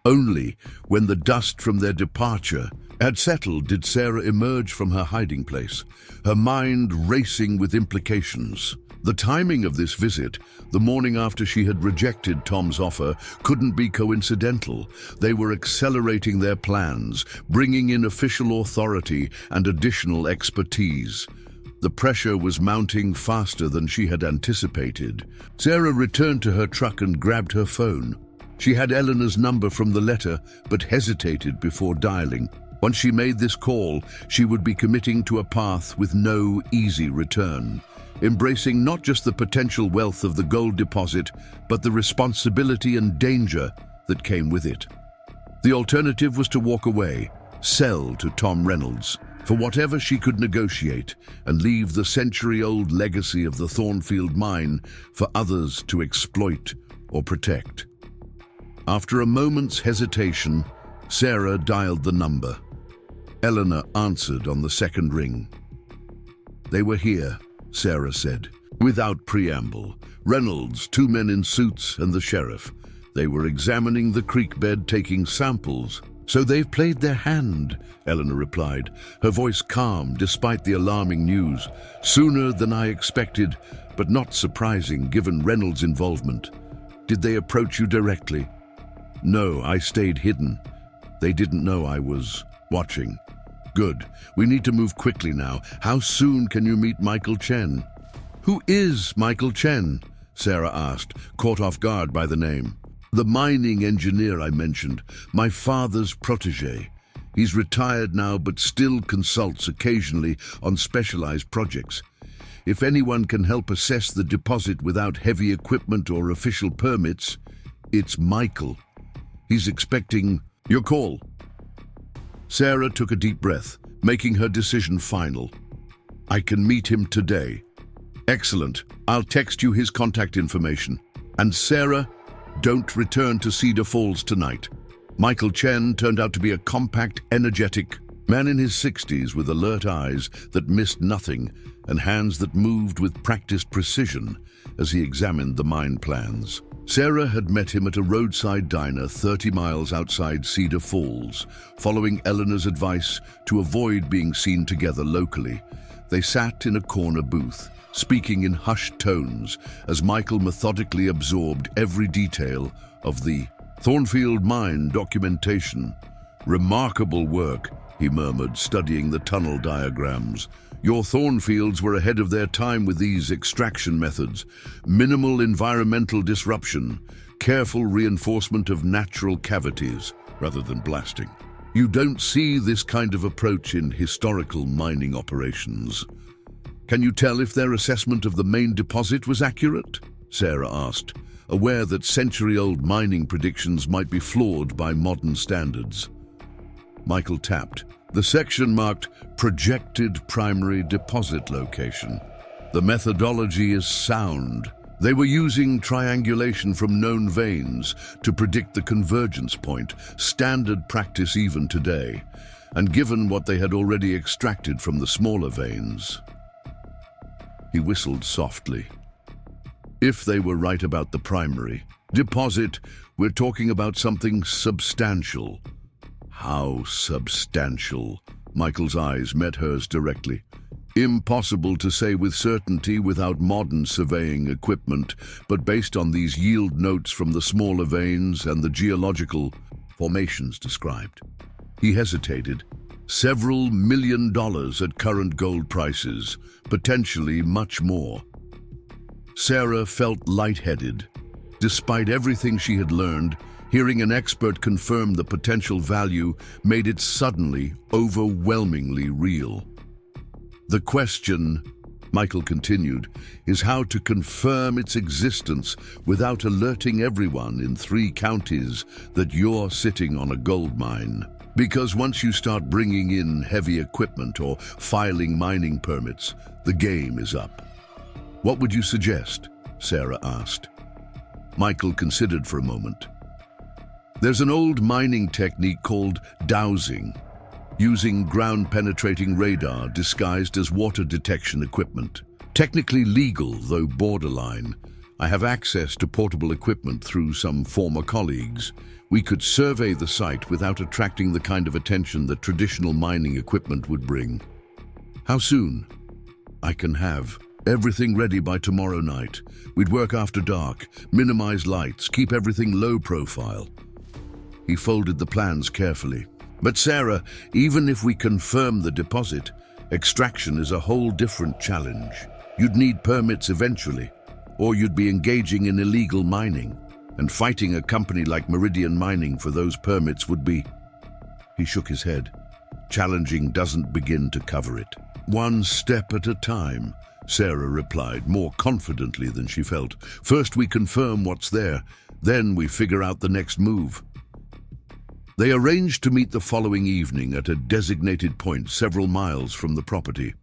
Only when the dust from their departure had settled did Sarah emerge from her hiding place, her mind racing with implications. The timing of this visit, the morning after she had rejected Tom's offer, couldn't be coincidental. They were accelerating their plans, bringing in official authority and additional expertise. The pressure was mounting faster than she had anticipated. Sarah returned to her truck and grabbed her phone. She had Eleanor's number from the letter, but hesitated before dialing. Once she made this call, she would be committing to a path with no easy return, embracing not just the potential wealth of the gold deposit, but the responsibility and danger that came with it. The alternative was to walk away, sell to Tom Reynolds for whatever she could negotiate, and leave the century-old legacy of the Thornfield mine for others to exploit or protect. After a moment's hesitation, Sarah dialed the number. Eleanor answered on the second ring. "They were here," Sarah said, without preamble. Reynolds, 2 men in suits, and the sheriff. They were examining the creek bed, taking samples. "So they've played their hand," Eleanor replied, her voice calm despite the alarming news. "Sooner than I expected, but not surprising given Reynolds' involvement. Did they approach you directly?" "No, I stayed hidden. They didn't know I was watching." "Good. We need to move quickly now. How soon can you meet Michael Chen?" "Who is Michael Chen?" Sarah asked, caught off guard by the name. "The mining engineer I mentioned, my father's protege. He's retired now but still consults occasionally on specialized projects. If anyone can help assess the deposit without heavy equipment or official permits, it's Michael. He's expecting your call." Sarah took a deep breath, making her decision final. "I can meet him today." "Excellent. I'll text you his contact information. And Sarah, don't return to Cedar Falls tonight." Michael Chen turned out to be a compact, energetic Man in his 60s with alert eyes that missed nothing and hands that moved with practiced precision as he examined the mine plans. Sarah had met him at a roadside diner 30 miles outside Cedar Falls, following Eleanor's advice to avoid being seen together locally. They sat in a corner booth, speaking in hushed tones as Michael methodically absorbed every detail of the Thornfield mine documentation. "Remarkable work," he murmured, studying the tunnel diagrams. "Your Thornfields were ahead of their time with these extraction methods. Minimal environmental disruption, careful reinforcement of natural cavities, rather than blasting. You don't see this kind of approach in historical mining operations." "Can you tell if their assessment of the main deposit was accurate?" Sarah asked, aware that century-old mining predictions might be flawed by modern standards. Michael tapped the section marked Projected Primary Deposit Location. "The methodology is sound. They were using triangulation from known veins to predict the convergence point, standard practice even today, and given what they had already extracted from the smaller veins." He whistled softly. "If they were right about the primary deposit, we're talking about something substantial." "How substantial?" Michael's eyes met hers directly. "Impossible to say with certainty without modern surveying equipment, but based on these yield notes from the smaller veins and the geological formations described." He hesitated. "Several $1 million at current gold prices, potentially much more." Sarah felt lightheaded. Despite everything she had learned, hearing an expert confirm the potential value made it suddenly, overwhelmingly real. "The question," Michael continued, "is how to confirm its existence without alerting everyone in 3 counties that you're sitting on a gold mine. Because once you start bringing in heavy equipment or filing mining permits, the game is up." "What would you suggest?" Sarah asked. Michael considered for a moment. "There's an old mining technique called dowsing, using ground-penetrating radar disguised as water detection equipment. Technically legal, though borderline. I have access to portable equipment through some former colleagues. We could survey the site without attracting the kind of attention that traditional mining equipment would bring." "How soon?" "I can have everything ready by tomorrow night. We'd work after dark, minimize lights, keep everything low profile." He folded the plans carefully. "But Sarah, even if we confirm the deposit, extraction is a whole different challenge. You'd need permits eventually, or you'd be engaging in illegal mining, and fighting a company like Meridian Mining for those permits would be..." He shook his head. "Challenging doesn't begin to cover it." "One step at a time," Sarah replied, more confidently than she felt. "First we confirm what's there, then we figure out the next move." They arranged to meet the following evening at a designated point several miles from the property.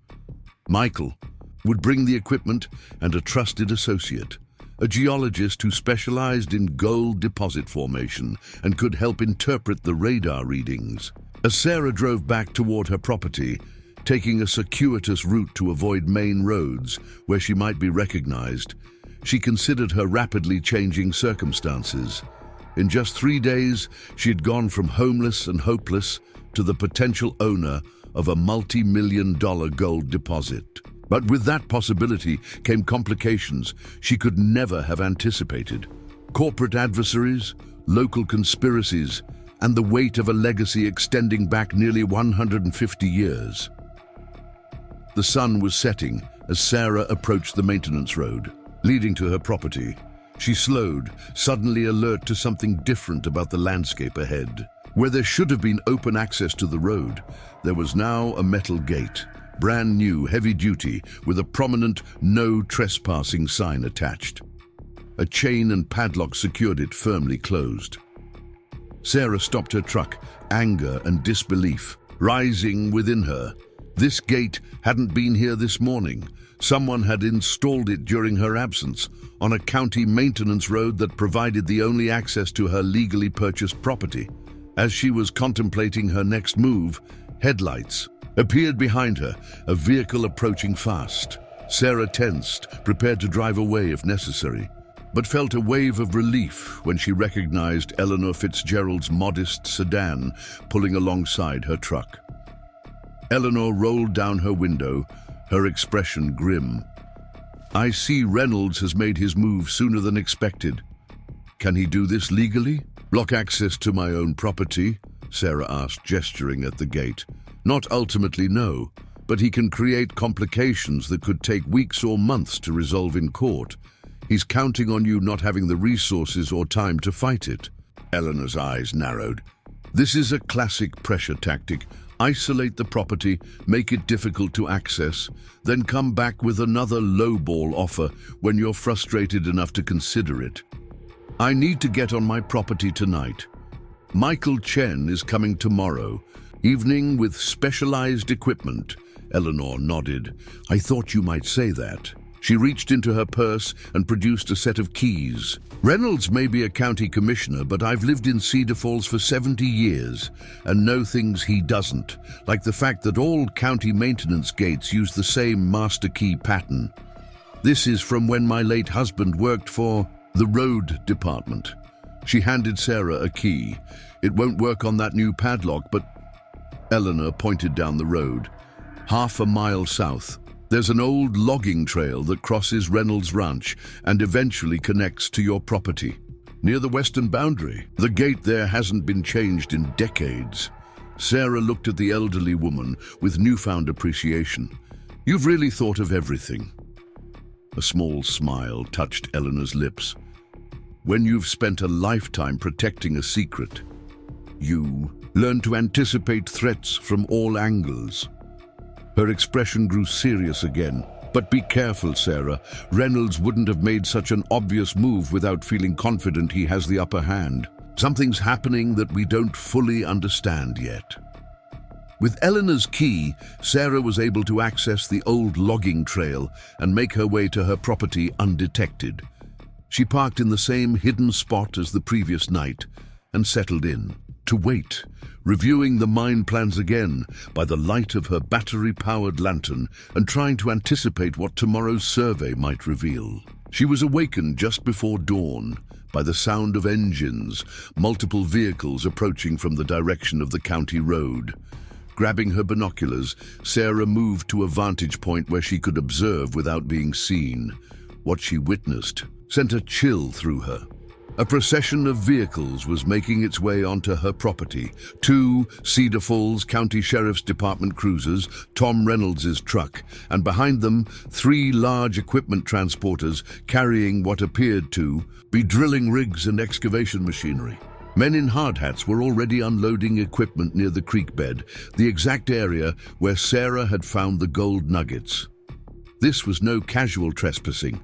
Michael would bring the equipment and a trusted associate, a geologist who specialized in gold deposit formation and could help interpret the radar readings. As Sarah drove back toward her property, taking a circuitous route to avoid main roads where she might be recognized, she considered her rapidly changing circumstances. In just 3 days, she had gone from homeless and hopeless to the potential owner of a multi-million-dollar gold deposit. But with that possibility came complications she could never have anticipated. Corporate adversaries, local conspiracies, and the weight of a legacy extending back nearly 150 years. The sun was setting as Sarah approached the maintenance road, leading to her property. She slowed, suddenly alert to something different about the landscape ahead. Where there should have been open access to the road, there was now a metal gate, brand new, heavy-duty, with a prominent "No Trespassing" sign attached. A chain and padlock secured it firmly closed. Sarah stopped her truck, anger and disbelief rising within her. This gate hadn't been here this morning. Someone had installed it during her absence, on a county maintenance road that provided the only access to her legally purchased property. As she was contemplating her next move, Headlights appeared behind her, a vehicle approaching fast. Sarah tensed, prepared to drive away if necessary, but felt a wave of relief when she recognized Eleanor Fitzgerald's modest sedan pulling alongside her truck. Eleanor rolled down her window, her expression grim. "I see Reynolds has made his move sooner than expected. Can he do this legally? Block access to my own property?" Sarah asked, gesturing at the gate. "Not ultimately, no, but he can create complications that could take weeks or months to resolve in court. He's counting on you not having the resources or time to fight it." Eleanor's eyes narrowed. "This is a classic pressure tactic. Isolate the property, make it difficult to access, then come back with another lowball offer when you're frustrated enough to consider it. I need to get on my property tonight. Michael Chen is coming tomorrow evening with specialized equipment." Eleanor nodded. "I thought you might say that." She reached into her purse and produced a set of keys. "Reynolds may be a county commissioner, but I've lived in Cedar Falls for 70 years and know things he doesn't, like the fact that all county maintenance gates use the same master key pattern. This is from when my late husband worked for the road department." She handed Sarah a key. "It won't work on that new padlock, but..." Eleanor pointed down the road. "Half a mile south. There's an old logging trail that crosses Reynolds Ranch and eventually connects to your property. Near the western boundary. The gate there hasn't been changed in decades." Sarah looked at the elderly woman with newfound appreciation. "You've really thought of everything." A small smile touched Eleanor's lips. "When you've spent a lifetime protecting a secret, you learn to anticipate threats from all angles." Her expression grew serious again. "But be careful, Sarah. Reynolds wouldn't have made such an obvious move without feeling confident he has the upper hand. Something's happening that we don't fully understand yet." With Eleanor's key, Sarah was able to access the old logging trail and make her way to her property undetected. She parked in the same hidden spot as the previous night and settled in to wait, reviewing the mine plans again by the light of her battery-powered lantern and trying to anticipate what tomorrow's survey might reveal. She was awakened just before dawn by the sound of engines, multiple vehicles approaching from the direction of the county road. Grabbing her binoculars, Sarah moved to a vantage point where she could observe without being seen. What she witnessed sent a chill through her. A procession of vehicles was making its way onto her property. 2 Cedar Falls County Sheriff's Department cruisers, Tom Reynolds' truck, and behind them 3 large equipment transporters carrying what appeared to be drilling rigs and excavation machinery. Men in hard hats were already unloading equipment near the creek bed, the exact area where Sarah had found the gold nuggets. This was no casual trespassing.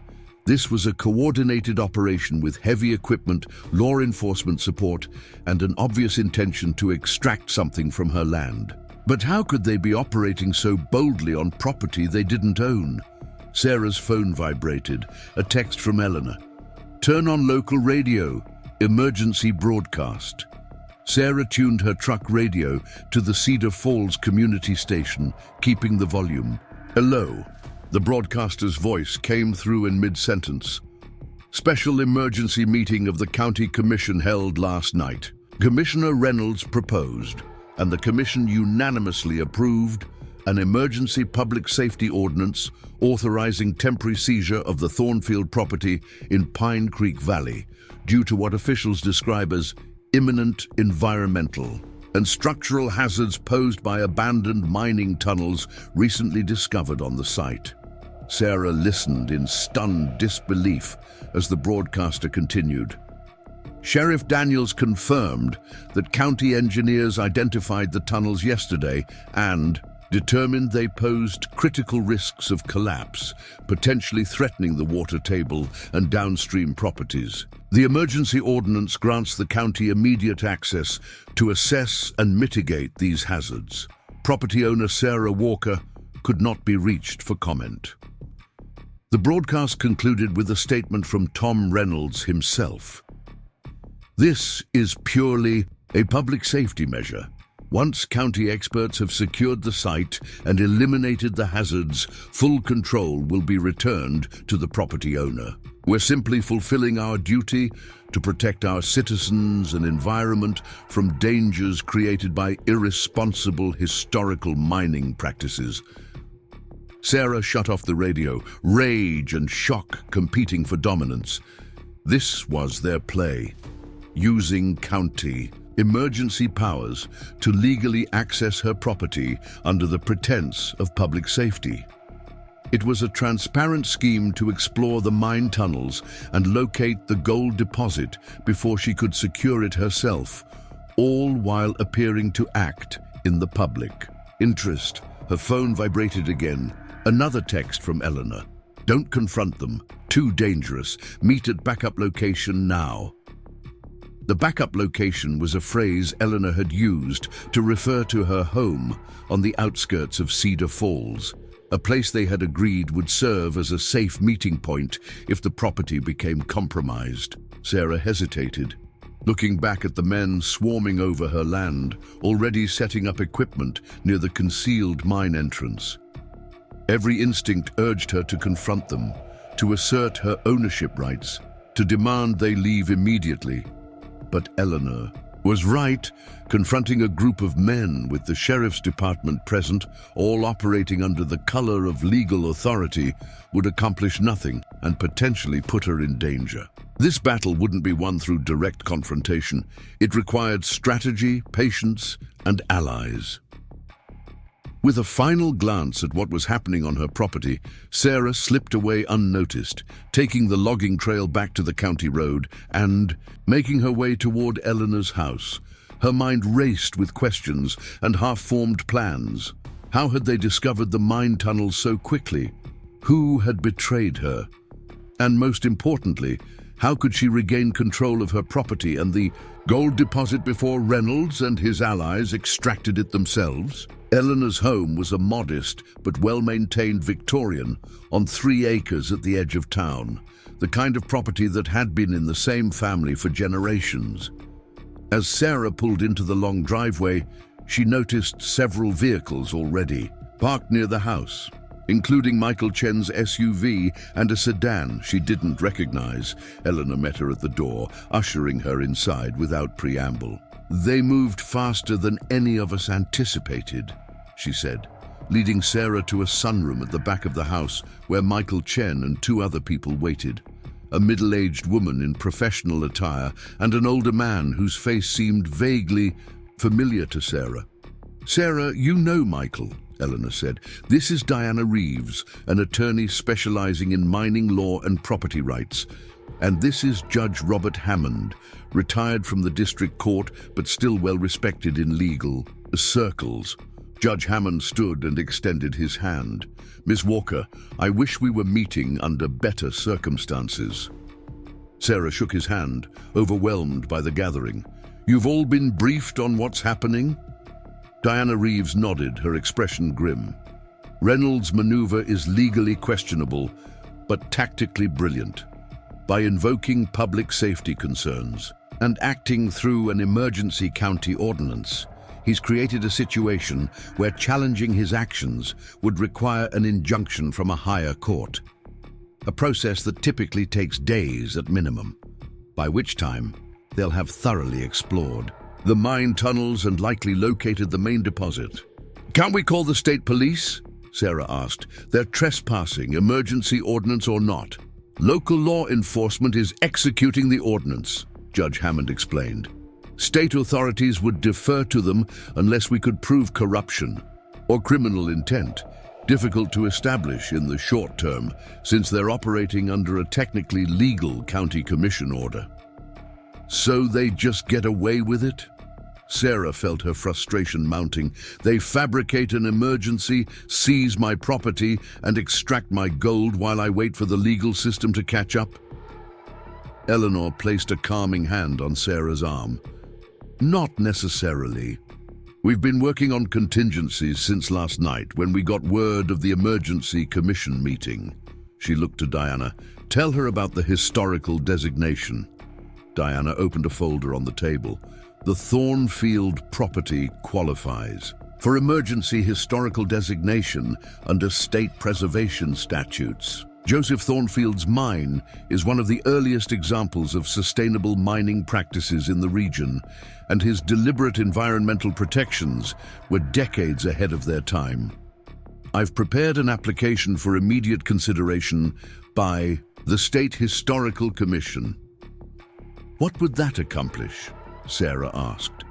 This was a coordinated operation with heavy equipment, law enforcement support, and an obvious intention to extract something from her land. But how could they be operating so boldly on property they didn't own? Sarah's phone vibrated, a text from Eleanor. "Turn on local radio, emergency broadcast." Sarah tuned her truck radio to the Cedar Falls community station, keeping the volume. "Hello." The broadcaster's voice came through in mid-sentence. "Special emergency meeting of the county commission held last night. Commissioner Reynolds proposed, and the commission unanimously approved, an emergency public safety ordinance authorizing temporary seizure of the Thornfield property in Pine Creek Valley due to what officials describe as imminent environmental and structural hazards posed by abandoned mining tunnels recently discovered on the site." Sarah listened in stunned disbelief as the broadcaster continued. "Sheriff Daniels confirmed that county engineers identified the tunnels yesterday and determined they posed critical risks of collapse, potentially threatening the water table and downstream properties. The emergency ordinance grants the county immediate access to assess and mitigate these hazards. Property owner Sarah Walker could not be reached for comment." The broadcast concluded with a statement from Tom Reynolds himself. "This is purely a public safety measure. Once county experts have secured the site and eliminated the hazards, full control will be returned to the property owner. We're simply fulfilling our duty to protect our citizens and environment from dangers created by irresponsible historical mining practices. Sarah shut off the radio, rage and shock competing for dominance. This was their play, using county emergency powers to legally access her property under the pretense of public safety. It was a transparent scheme to explore the mine tunnels and locate the gold deposit before she could secure it herself, all while appearing to act in the public interest. Her phone vibrated again. Another text from Eleanor. Don't confront them. Too dangerous. Meet at backup location now. The backup location was a phrase Eleanor had used to refer to her home on the outskirts of Cedar Falls, a place they had agreed would serve as a safe meeting point if the property became compromised. Sarah hesitated, looking back at the men swarming over her land, already setting up equipment near the concealed mine entrance. Every instinct urged her to confront them, to assert her ownership rights, to demand they leave immediately. But Eleanor was right. Confronting a group of men with the sheriff's department present, all operating under the color of legal authority, would accomplish nothing and potentially put her in danger. This battle wouldn't be won through direct confrontation. It required strategy, patience, and allies. With a final glance at what was happening on her property, Sarah slipped away unnoticed, taking the logging trail back to the county road and making her way toward Eleanor's house. Her mind raced with questions and half-formed plans. How had they discovered the mine tunnels so quickly? Who had betrayed her? And most importantly, how could she regain control of her property and the gold deposit before Reynolds and his allies extracted it themselves? Eleanor's home was a modest but well-maintained Victorian on 3 acres at the edge of town, the kind of property that had been in the same family for generations. As Sarah pulled into the long driveway, she noticed several vehicles already parked near the house, including Michael Chen's SUV and a sedan she didn't recognize. Eleanor met her at the door, ushering her inside without preamble. "They moved faster than any of us anticipated," she said, leading Sarah to a sunroom at the back of the house where Michael Chen and 2 other people waited. A middle-aged woman in professional attire and an older man whose face seemed vaguely familiar to Sarah. "Sarah, you know Michael," Eleanor said. "This is Diana Reeves, an attorney specializing in mining law and property rights. And this is Judge Robert Hammond, retired from the district court but still well respected in legal circles." Judge Hammond stood and extended his hand. "Miss Walker, I wish we were meeting under better circumstances." Sarah shook his hand, overwhelmed by the gathering. "You've all been briefed on what's happening?" Diana Reeves nodded, her expression grim. "Reynolds' maneuver is legally questionable, but tactically brilliant. By invoking public safety concerns and acting through an emergency county ordinance, he's created a situation where challenging his actions would require an injunction from a higher court, a process that typically takes days at minimum, by which time they'll have thoroughly explored the mine tunnels and likely located the main deposit." "Can't we call the state police?" Sarah asked. "They're trespassing, emergency ordinance or not." "Local law enforcement is executing the ordinance," Judge Hammond explained. "State authorities would defer to them unless we could prove corruption or criminal intent, difficult to establish in the short term since they're operating under a technically legal county commission order." "So they just get away with it?" Sarah felt her frustration mounting. "They fabricate an emergency, seize my property, and extract my gold while I wait for the legal system to catch up?" Eleanor placed a calming hand on Sarah's arm. "Not necessarily. We've been working on contingencies since last night when we got word of the emergency commission meeting." She looked to Diana. "Tell her about the historical designation." Diana opened a folder on the table. The Thornfield property qualifies for emergency historical designation under state preservation statutes. Joseph Thornfield's mine is one of the earliest examples of sustainable mining practices in the region, and his deliberate environmental protections were decades ahead of their time. I've prepared an application for immediate consideration by the State Historical Commission. What would that accomplish? Sarah asked.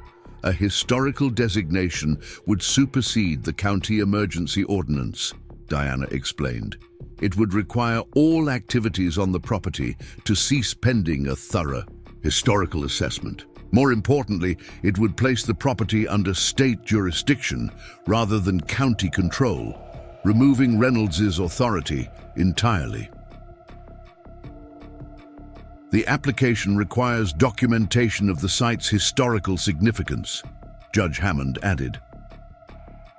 A historical designation would supersede the county emergency ordinance, Diana explained. It would require all activities on the property to cease pending a thorough historical assessment. More importantly, it would place the property under state jurisdiction rather than county control, removing Reynolds's authority entirely. The application requires documentation of the site's historical significance, Judge Hammond added.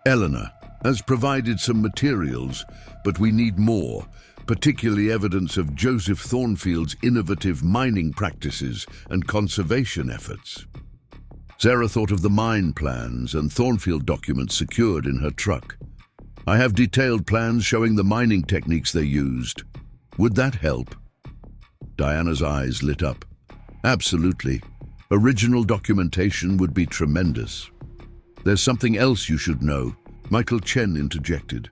Eleanor has provided some materials, but we need more, particularly evidence of Joseph Thornfield's innovative mining practices and conservation efforts. Sarah thought of the mine plans and Thornfield documents secured in her truck. I have detailed plans showing the mining techniques they used. Would that help? Diana's eyes lit up. Absolutely. Original documentation would be tremendous. There's something else you should know, Michael Chen interjected.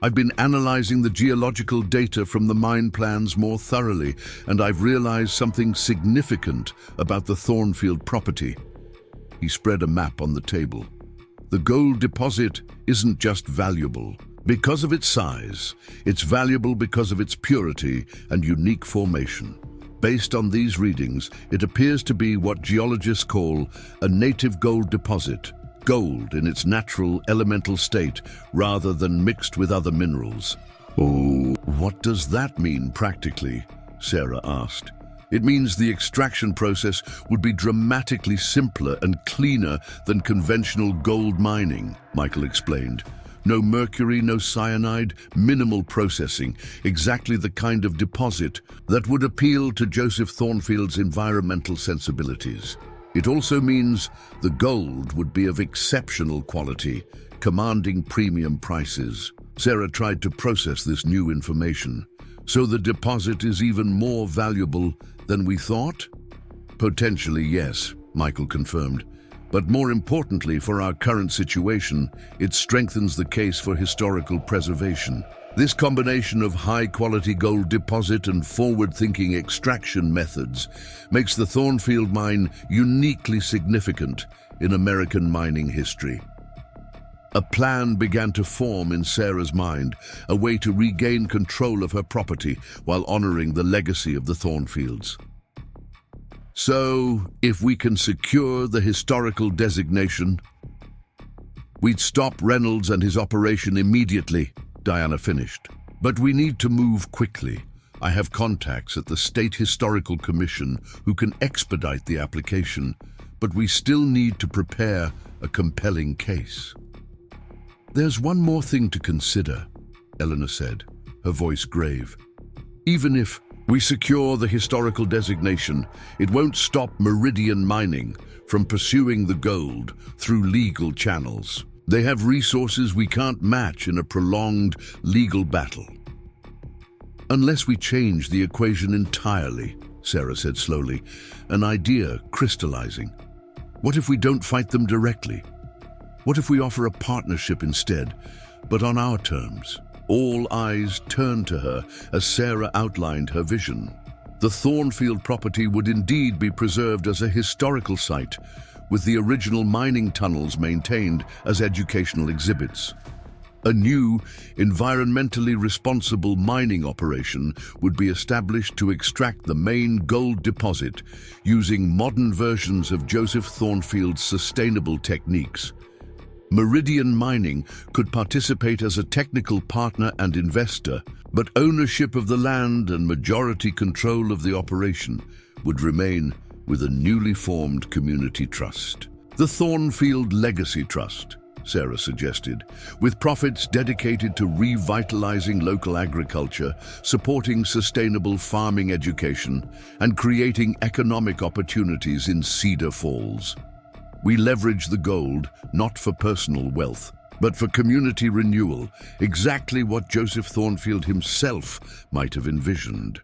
I've been analyzing the geological data from the mine plans more thoroughly, and I've realized something significant about the Thornfield property. He spread a map on the table. The gold deposit isn't just valuable because of its size. It's valuable because of its purity and unique formation. Based on these readings, it appears to be what geologists call a native gold deposit, gold in its natural elemental state rather than mixed with other minerals. Oh, what does that mean practically? Sarah asked. It means the extraction process would be dramatically simpler and cleaner than conventional gold mining, Michael explained. No mercury, no cyanide, minimal processing, exactly the kind of deposit that would appeal to Joseph Thornfield's environmental sensibilities. It also means the gold would be of exceptional quality, commanding premium prices. Sarah tried to process this new information. So the deposit is even more valuable than we thought? Potentially, yes, Michael confirmed. But more importantly for our current situation, it strengthens the case for historical preservation. This combination of high-quality gold deposit and forward-thinking extraction methods makes the Thornfield mine uniquely significant in American mining history. A plan began to form in Sarah's mind, a way to regain control of her property while honoring the legacy of the Thornfields. So, if we can secure the historical designation, we'd stop Reynolds and his operation immediately, Diana finished. But we need to move quickly. I have contacts at the State Historical Commission who can expedite the application, but we still need to prepare a compelling case. There's one more thing to consider, Eleanor said, her voice grave. Even if we secure the historical designation, it won't stop Meridian Mining from pursuing the gold through legal channels. They have resources we can't match in a prolonged legal battle. Unless we change the equation entirely, Sarah said slowly, an idea crystallizing. What if we don't fight them directly? What if we offer a partnership instead, but on our terms? All eyes turned to her as Sarah outlined her vision. The Thornfield property would indeed be preserved as a historical site, with the original mining tunnels maintained as educational exhibits. A new, environmentally responsible mining operation would be established to extract the main gold deposit using modern versions of Joseph Thornfield's sustainable techniques. Meridian Mining could participate as a technical partner and investor, but ownership of the land and majority control of the operation would remain with a newly formed community trust. The Thornfield Legacy Trust, Sarah suggested, with profits dedicated to revitalizing local agriculture, supporting sustainable farming education, and creating economic opportunities in Cedar Falls. We leverage the gold, not for personal wealth, but for community renewal, exactly what Joseph Thornfield himself might have envisioned.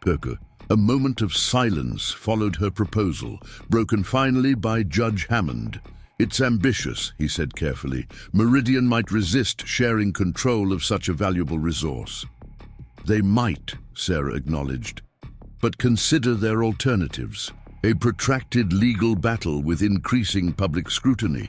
Perker. A moment of silence followed her proposal, broken finally by Judge Hammond. "It's ambitious," he said carefully. "Meridian might resist sharing control of such a valuable resource." "They might," Sarah acknowledged. "But consider their alternatives. A protracted legal battle with increasing public scrutiny.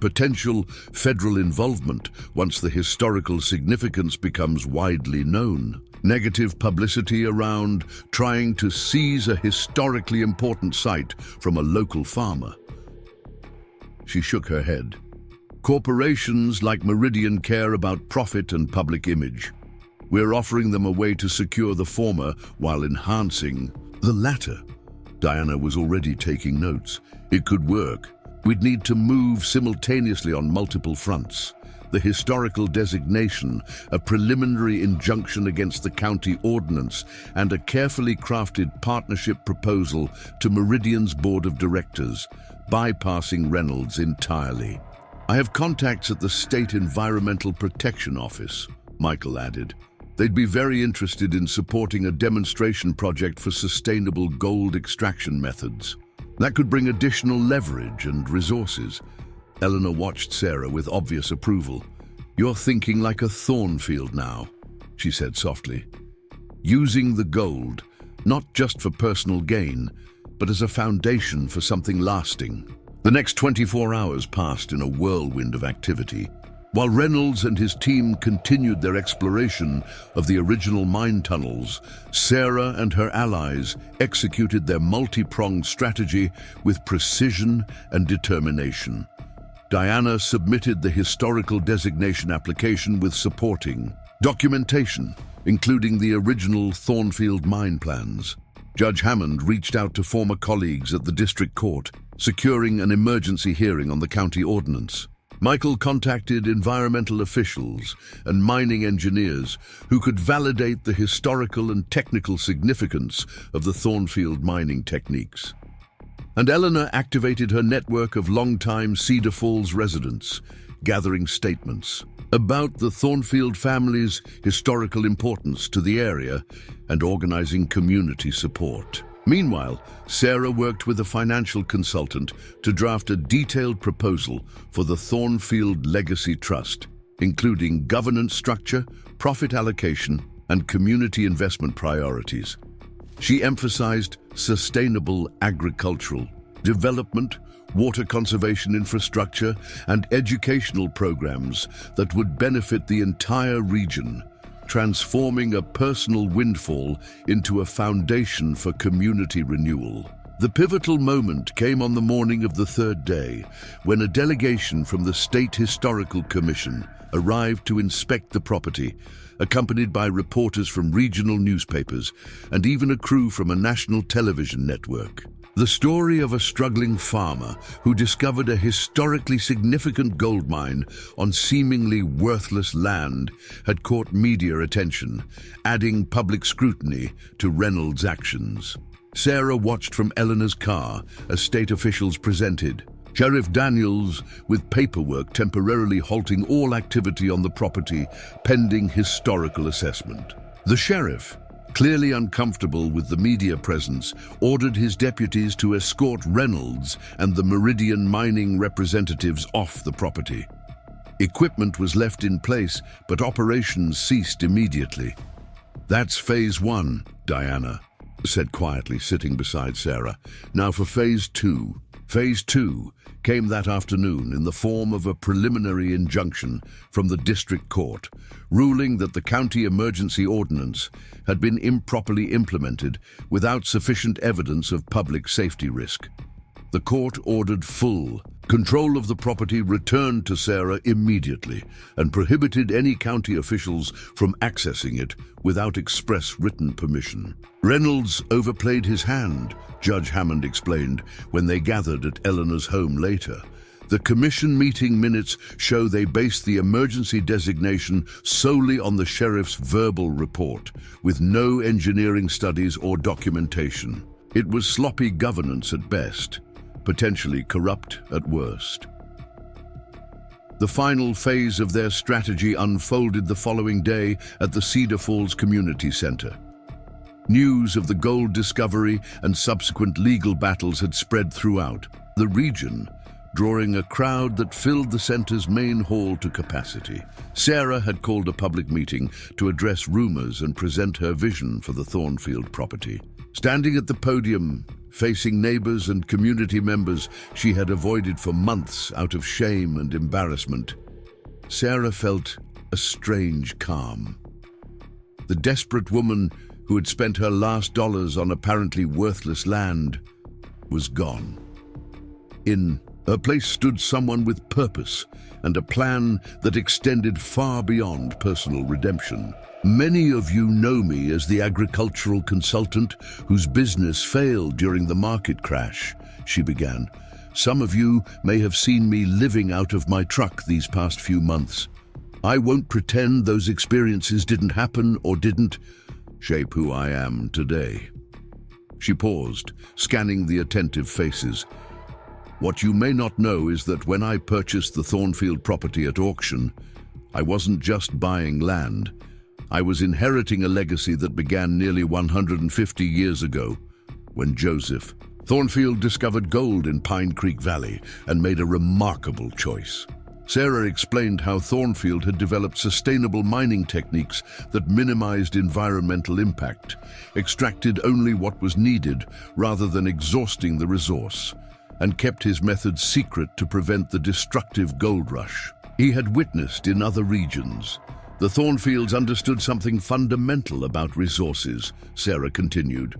Potential federal involvement once the historical significance becomes widely known. Negative publicity around trying to seize a historically important site from a local farmer." She shook her head. "Corporations like Meridian care about profit and public image. We're offering them a way to secure the former while enhancing the latter." Diana was already taking notes. "It could work. We'd need to move simultaneously on multiple fronts. The historical designation, a preliminary injunction against the county ordinance, and a carefully crafted partnership proposal to Meridian's board of directors, bypassing Reynolds entirely. "I have contacts at the State Environmental Protection Office," Michael added. "They'd be very interested in supporting a demonstration project for sustainable gold extraction methods. That could bring additional leverage and resources." Eleanor watched Sarah with obvious approval. "You're thinking like a Thornfield now," she said softly. "Using the gold, not just for personal gain, but as a foundation for something lasting." The next 24 hours passed in a whirlwind of activity. While Reynolds and his team continued their exploration of the original mine tunnels, Sarah and her allies executed their multi-pronged strategy with precision and determination. Diana submitted the historical designation application with supporting documentation, including the original Thornfield mine plans. Judge Hammond reached out to former colleagues at the district court, securing an emergency hearing on the county ordinance. Michael contacted environmental officials and mining engineers who could validate the historical and technical significance of the Thornfield mining techniques. And Eleanor activated her network of longtime Cedar Falls residents, gathering statements about the Thornfield family's historical importance to the area and organizing community support. Meanwhile, Sarah worked with a financial consultant to draft a detailed proposal for the Thornfield Legacy Trust, including governance structure, profit allocation, and community investment priorities. She emphasized sustainable agricultural development, water conservation infrastructure, and educational programs that would benefit the entire region, transforming a personal windfall into a foundation for community renewal. The pivotal moment came on the morning of the third day, when a delegation from the State Historical Commission arrived to inspect the property, accompanied by reporters from regional newspapers and even a crew from a national television network. The story of a struggling farmer who discovered a historically significant gold mine on seemingly worthless land had caught media attention, adding public scrutiny to Reynolds' actions. Sarah watched from Eleanor's car as state officials presented. Sheriff Daniels with paperwork temporarily halting all activity on the property pending historical assessment. The sheriff, clearly uncomfortable with the media presence, ordered his deputies to escort Reynolds and the Meridian mining representatives off the property. Equipment was left in place, but operations ceased immediately. "That's phase 1, Diana," said quietly, sitting beside Sarah. "Now for phase 2. Phase 2 came that afternoon in the form of a preliminary injunction from the district court, ruling that the county emergency ordinance had been improperly implemented without sufficient evidence of public safety risk. The court ordered full control of the property returned to Sarah immediately and prohibited any county officials from accessing it without express written permission. Reynolds overplayed his hand, Judge Hammond explained when they gathered at Eleanor's home later. The commission meeting minutes show they based the emergency designation solely on the sheriff's verbal report, with no engineering studies or documentation. It was sloppy governance at best. potentially corrupt at worst. The final phase of their strategy unfolded the following day at the Cedar Falls Community Center. News of the gold discovery and subsequent legal battles had spread throughout the region, drawing a crowd that filled the center's main hall to capacity. Sarah had called a public meeting to address rumors and present her vision for the Thornfield property. Standing at the podium, facing neighbors and community members she had avoided for months out of shame and embarrassment, Sarah felt a strange calm. The desperate woman who had spent her last dollars on apparently worthless land was gone. In her place stood someone with purpose and a plan that extended far beyond personal redemption. Many of you know me as the agricultural consultant whose business failed during the market crash, she began. Some of you may have seen me living out of my truck these past few months. I won't pretend those experiences didn't happen or didn't shape who I am today. She paused, scanning the attentive faces. What you may not know is that when I purchased the Thornfield property at auction, I wasn't just buying land. I was inheriting a legacy that began nearly 150 years ago, when Joseph Thornfield discovered gold in Pine Creek Valley and made a remarkable choice. Sarah explained how Thornfield had developed sustainable mining techniques that minimized environmental impact, extracted only what was needed rather than exhausting the resource, and kept his methods secret to prevent the destructive gold rush he had witnessed in other regions. The Thornfields understood something fundamental about resources, Sarah continued.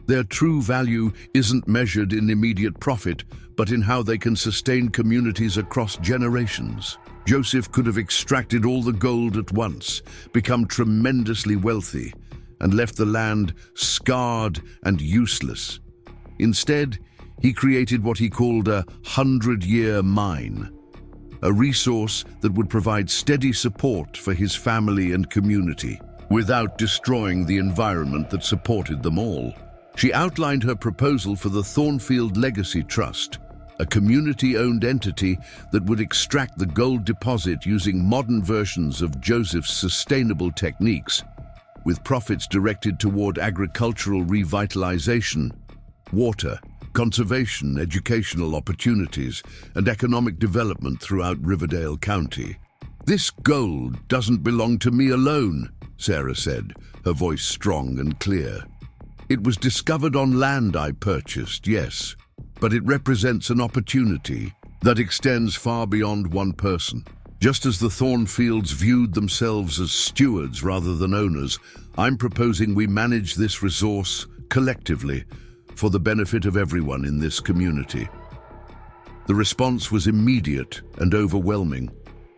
Their true value isn't measured in immediate profit, but in how they can sustain communities across generations. Joseph could have extracted all the gold at once, become tremendously wealthy, and left the land scarred and useless. Instead, he created what he called a 100-year mine, a resource that would provide steady support for his family and community, without destroying the environment that supported them all. She outlined her proposal for the Thornfield Legacy Trust, a community-owned entity that would extract the gold deposit using modern versions of Joseph's sustainable techniques, with profits directed toward agricultural revitalization, water, conservation, educational opportunities, and economic development throughout Riverdale County. "This gold doesn't belong to me alone," Sarah said, her voice strong and clear. "It was discovered on land I purchased, yes, but it represents an opportunity that extends far beyond one person. Just as the Thornfields viewed themselves as stewards rather than owners, I'm proposing we manage this resource collectively for the benefit of everyone in this community." The response was immediate and overwhelming.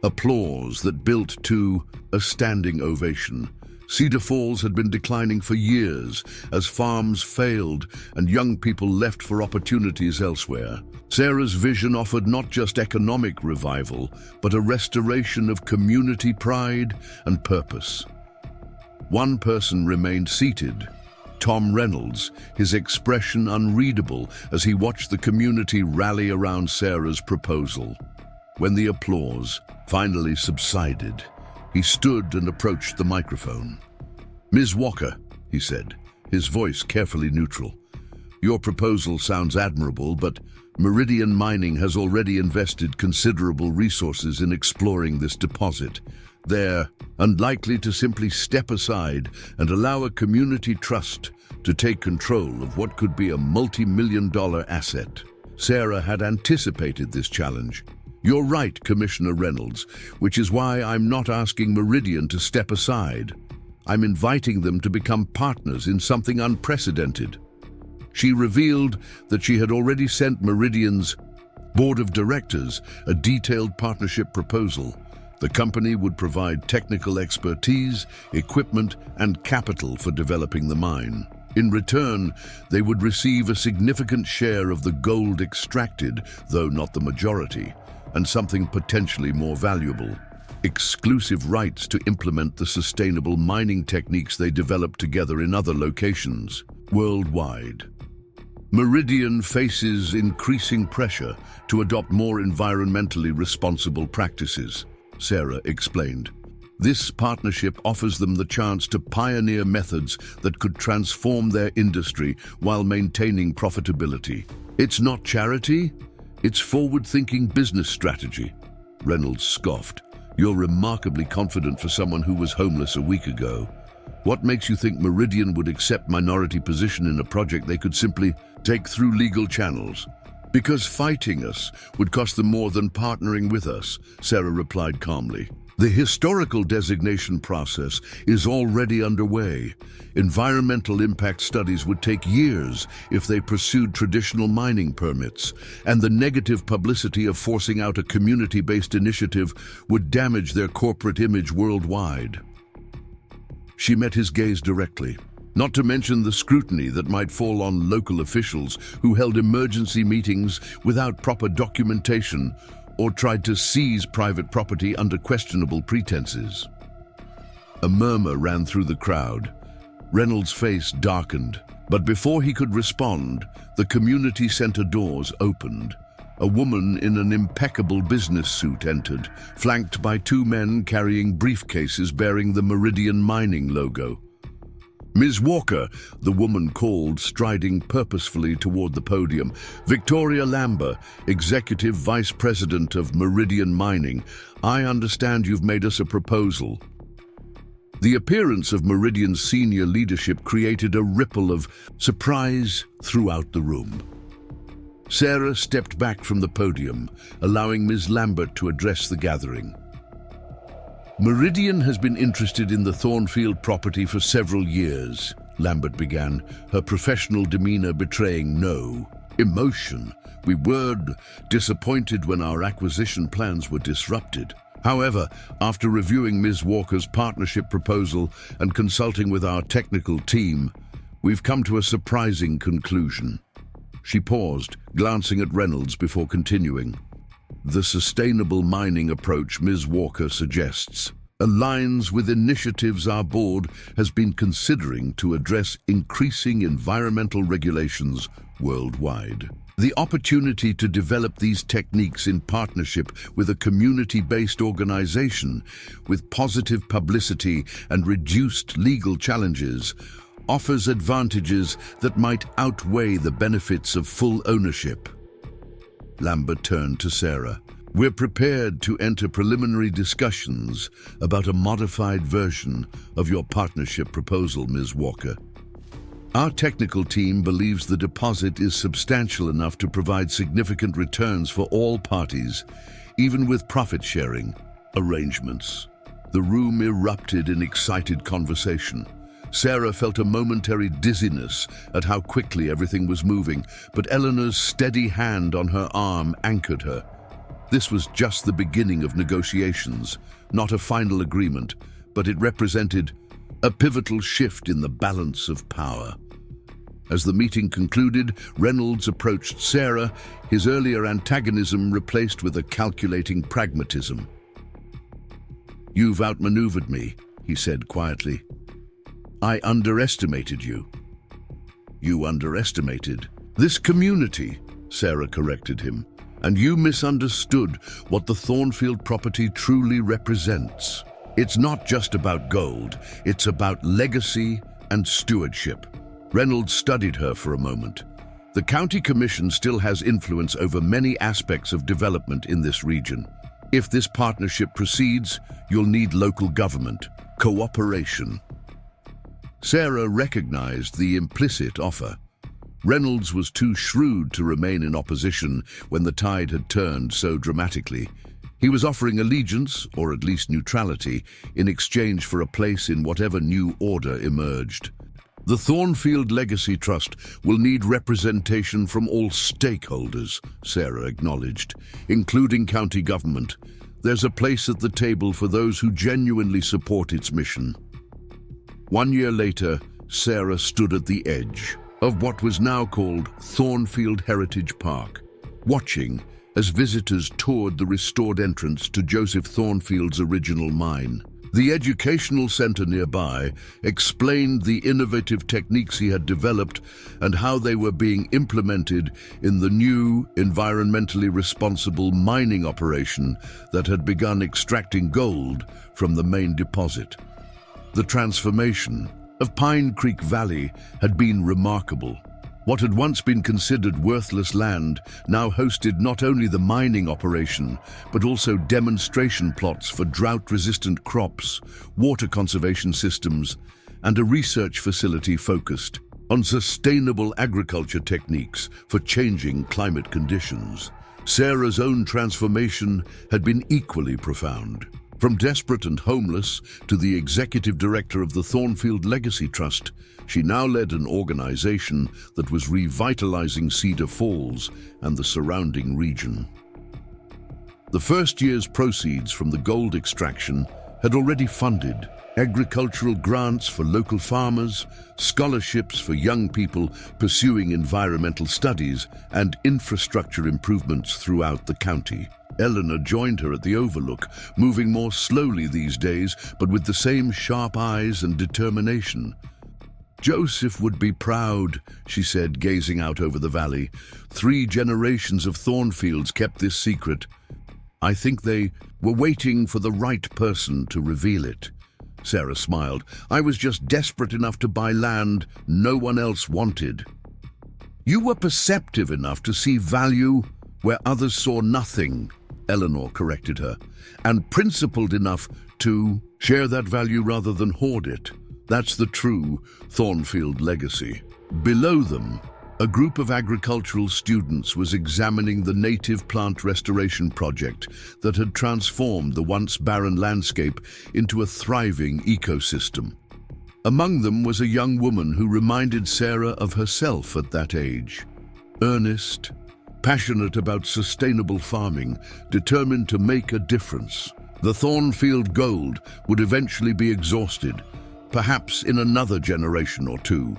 Applause that built to a standing ovation. Cedar Falls had been declining for years as farms failed and young people left for opportunities elsewhere. Sarah's vision offered not just economic revival, but a restoration of community pride and purpose. One person remained seated, Tom Reynolds, his expression unreadable as he watched the community rally around Sarah's proposal. When the applause finally subsided, he stood and approached the microphone. "Ms. Walker," he said, his voice carefully neutral, "your proposal sounds admirable, but Meridian Mining has already invested considerable resources in exploring this deposit. They're unlikely to simply step aside and allow a community trust to take control of what could be a multi-million-dollar asset." Sarah had anticipated this challenge. "You're right, Commissioner Reynolds, which is why I'm not asking Meridian to step aside. I'm inviting them to become partners in something unprecedented." She revealed that she had already sent Meridian's board of directors a detailed partnership proposal. The company would provide technical expertise, equipment, and capital for developing the mine. In return, they would receive a significant share of the gold extracted, though not the majority, and something potentially more valuable: exclusive rights to implement the sustainable mining techniques they developed together in other locations worldwide. Meridian faces increasing pressure to adopt more environmentally responsible practices, Sarah explained. This partnership offers them the chance to pioneer methods that could transform their industry while maintaining profitability. It's not charity, it's forward-thinking business strategy. Reynolds scoffed. You're remarkably confident for someone who was homeless a week ago. What makes you think Meridian would accept minority position in a project they could simply take through legal channels? Because fighting us would cost them more than partnering with us, Sarah replied calmly. The historical designation process is already underway. Environmental impact studies would take years if they pursued traditional mining permits, and the negative publicity of forcing out a community-based initiative would damage their corporate image worldwide. She met his gaze directly, not to mention the scrutiny that might fall on local officials who held emergency meetings without proper documentation or tried to seize private property under questionable pretenses. A murmur ran through the crowd. Reynolds' face darkened, but before he could respond, the community center doors opened. A woman in an impeccable business suit entered, flanked by two men carrying briefcases bearing the Meridian Mining logo. Ms. Walker, the woman called, striding purposefully toward the podium. Victoria Lambert, Executive Vice President of Meridian Mining. I understand you've made us a proposal. The appearance of Meridian's senior leadership created a ripple of surprise throughout the room. Sarah stepped back from the podium, allowing Ms. Lambert to address the gathering. Meridian has been interested in the Thornfield property for several years, Lambert began, her professional demeanor betraying no emotion. We were disappointed when our acquisition plans were disrupted. However, after reviewing Ms. Walker's partnership proposal and consulting with our technical team, we've come to a surprising conclusion. She paused, glancing at Reynolds before continuing. The sustainable mining approach Ms. Walker suggests aligns with initiatives our board has been considering to address increasing environmental regulations worldwide. The opportunity to develop these techniques in partnership with a community-based organization with positive publicity and reduced legal challenges offers advantages that might outweigh the benefits of full ownership. Lambert turned to Sarah. We're prepared to enter preliminary discussions about a modified version of your partnership proposal, Ms. Walker. Our technical team believes the deposit is substantial enough to provide significant returns for all parties, even with profit-sharing arrangements. The room erupted in excited conversation. Sarah felt a momentary dizziness at how quickly everything was moving, but Eleanor's steady hand on her arm anchored her. This was just the beginning of negotiations, not a final agreement, but it represented a pivotal shift in the balance of power. As the meeting concluded, Reynolds approached Sarah, his earlier antagonism replaced with a calculating pragmatism. "You've outmaneuvered me," he said quietly. "I underestimated you." "You underestimated this community," Sarah corrected him, "and you misunderstood what the Thornfield property truly represents. It's not just about gold, it's about legacy and stewardship." Reynolds studied her for a moment. The county commission still has influence over many aspects of development in this region. If this partnership proceeds, you'll need local government, cooperation. Sarah recognized the implicit offer. Reynolds was too shrewd to remain in opposition when the tide had turned so dramatically. He was offering allegiance, or at least neutrality, in exchange for a place in whatever new order emerged. The Thornfield Legacy Trust will need representation from all stakeholders, Sarah acknowledged, including county government. There's a place at the table for those who genuinely support its mission. 1 year later, Sarah stood at the edge of what was now called Thornfield Heritage Park, watching as visitors toured the restored entrance to Joseph Thornfield's original mine. The educational center nearby explained the innovative techniques he had developed and how they were being implemented in the new, environmentally responsible mining operation that had begun extracting gold from the main deposit. The transformation of Pine Creek Valley had been remarkable. What had once been considered worthless land now hosted not only the mining operation, but also demonstration plots for drought-resistant crops, water conservation systems, and a research facility focused on sustainable agriculture techniques for changing climate conditions. Sarah's own transformation had been equally profound. From desperate and homeless to the executive director of the Thornfield Legacy Trust, she now led an organization that was revitalizing Cedar Falls and the surrounding region. The first year's proceeds from the gold extraction had already funded agricultural grants for local farmers, scholarships for young people pursuing environmental studies, and infrastructure improvements throughout the county. Eleanor joined her at the Overlook, moving more slowly these days, but with the same sharp eyes and determination. "Joseph would be proud," she said, gazing out over the valley. "3 generations of Thornfields kept this secret. I think they were waiting for the right person to reveal it." Sarah smiled. "I was just desperate enough to buy land no one else wanted." "You were perceptive enough to see value where others saw nothing," Eleanor corrected her, "and principled enough to share that value rather than hoard it. That's the true Thornfield legacy." Below them, a group of agricultural students was examining the native plant restoration project that had transformed the once barren landscape into a thriving ecosystem. Among them was a young woman who reminded Sarah of herself at that age. Earnest, passionate about sustainable farming, determined to make a difference. The Thornfield gold would eventually be exhausted, perhaps in another generation or two.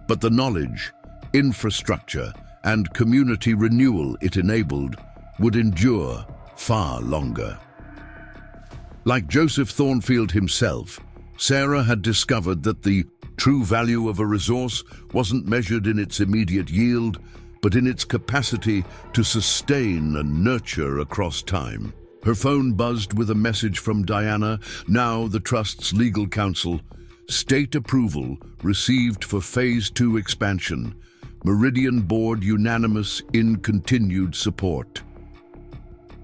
But the knowledge, infrastructure, and community renewal it enabled would endure far longer. Like Joseph Thornfield himself, Sarah had discovered that the true value of a resource wasn't measured in its immediate yield, but in its capacity to sustain and nurture across time. Her phone buzzed with a message from Diana, now the Trust's legal counsel. State approval received for Phase 2 expansion. Meridian Board unanimous in continued support.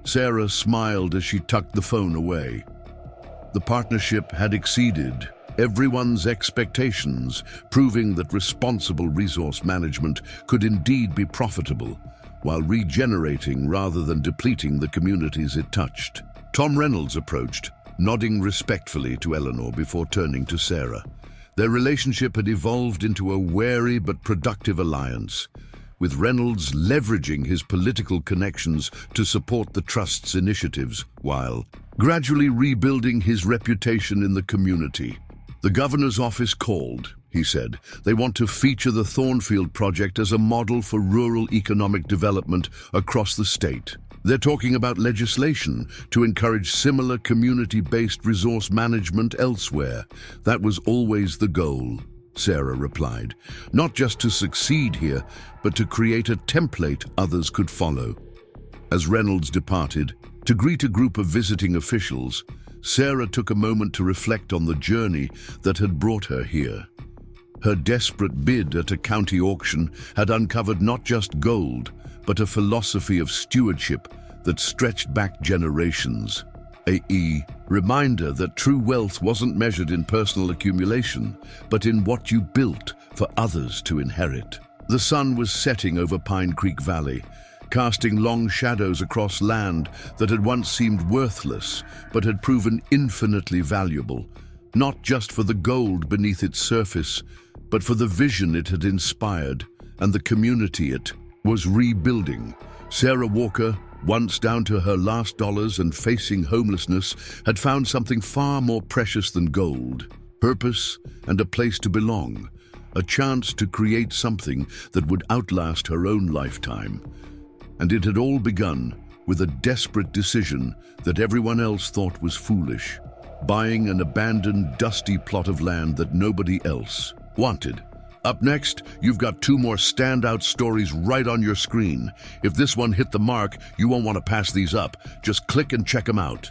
Sarah smiled as she tucked the phone away. The partnership had exceeded everyone's expectations, proving that responsible resource management could indeed be profitable, while regenerating rather than depleting the communities it touched. Tom Reynolds approached, nodding respectfully to Eleanor before turning to Sarah. Their relationship had evolved into a wary but productive alliance, with Reynolds leveraging his political connections to support the Trust's initiatives, while gradually rebuilding his reputation in the community. "The governor's office called," he said. "They want to feature the Thornfield project as a model for rural economic development across the state. They're talking about legislation to encourage similar community-based resource management elsewhere. That was always the goal," Sarah replied. "Not just to succeed here, but to create a template others could follow." As Reynolds departed, to greet a group of visiting officials, Sarah took a moment to reflect on the journey that had brought her here. Her desperate bid at a county auction had uncovered not just gold, but a philosophy of stewardship that stretched back generations. A reminder that true wealth wasn't measured in personal accumulation, but in what you built for others to inherit. The sun was setting over Pine Creek Valley, casting long shadows across land that had once seemed worthless, but had proven infinitely valuable, not just for the gold beneath its surface, but for the vision it had inspired and the community it was rebuilding. Sarah Walker, once down to her last dollars and facing homelessness, had found something far more precious than gold: purpose and a place to belong, a chance to create something that would outlast her own lifetime. And it had all begun with a desperate decision that everyone else thought was foolish. buying an abandoned, dusty plot of land that nobody else wanted. Up next, you've got two more standout stories right on your screen. If this one hit the mark, you won't want to pass these up. Just click and check them out.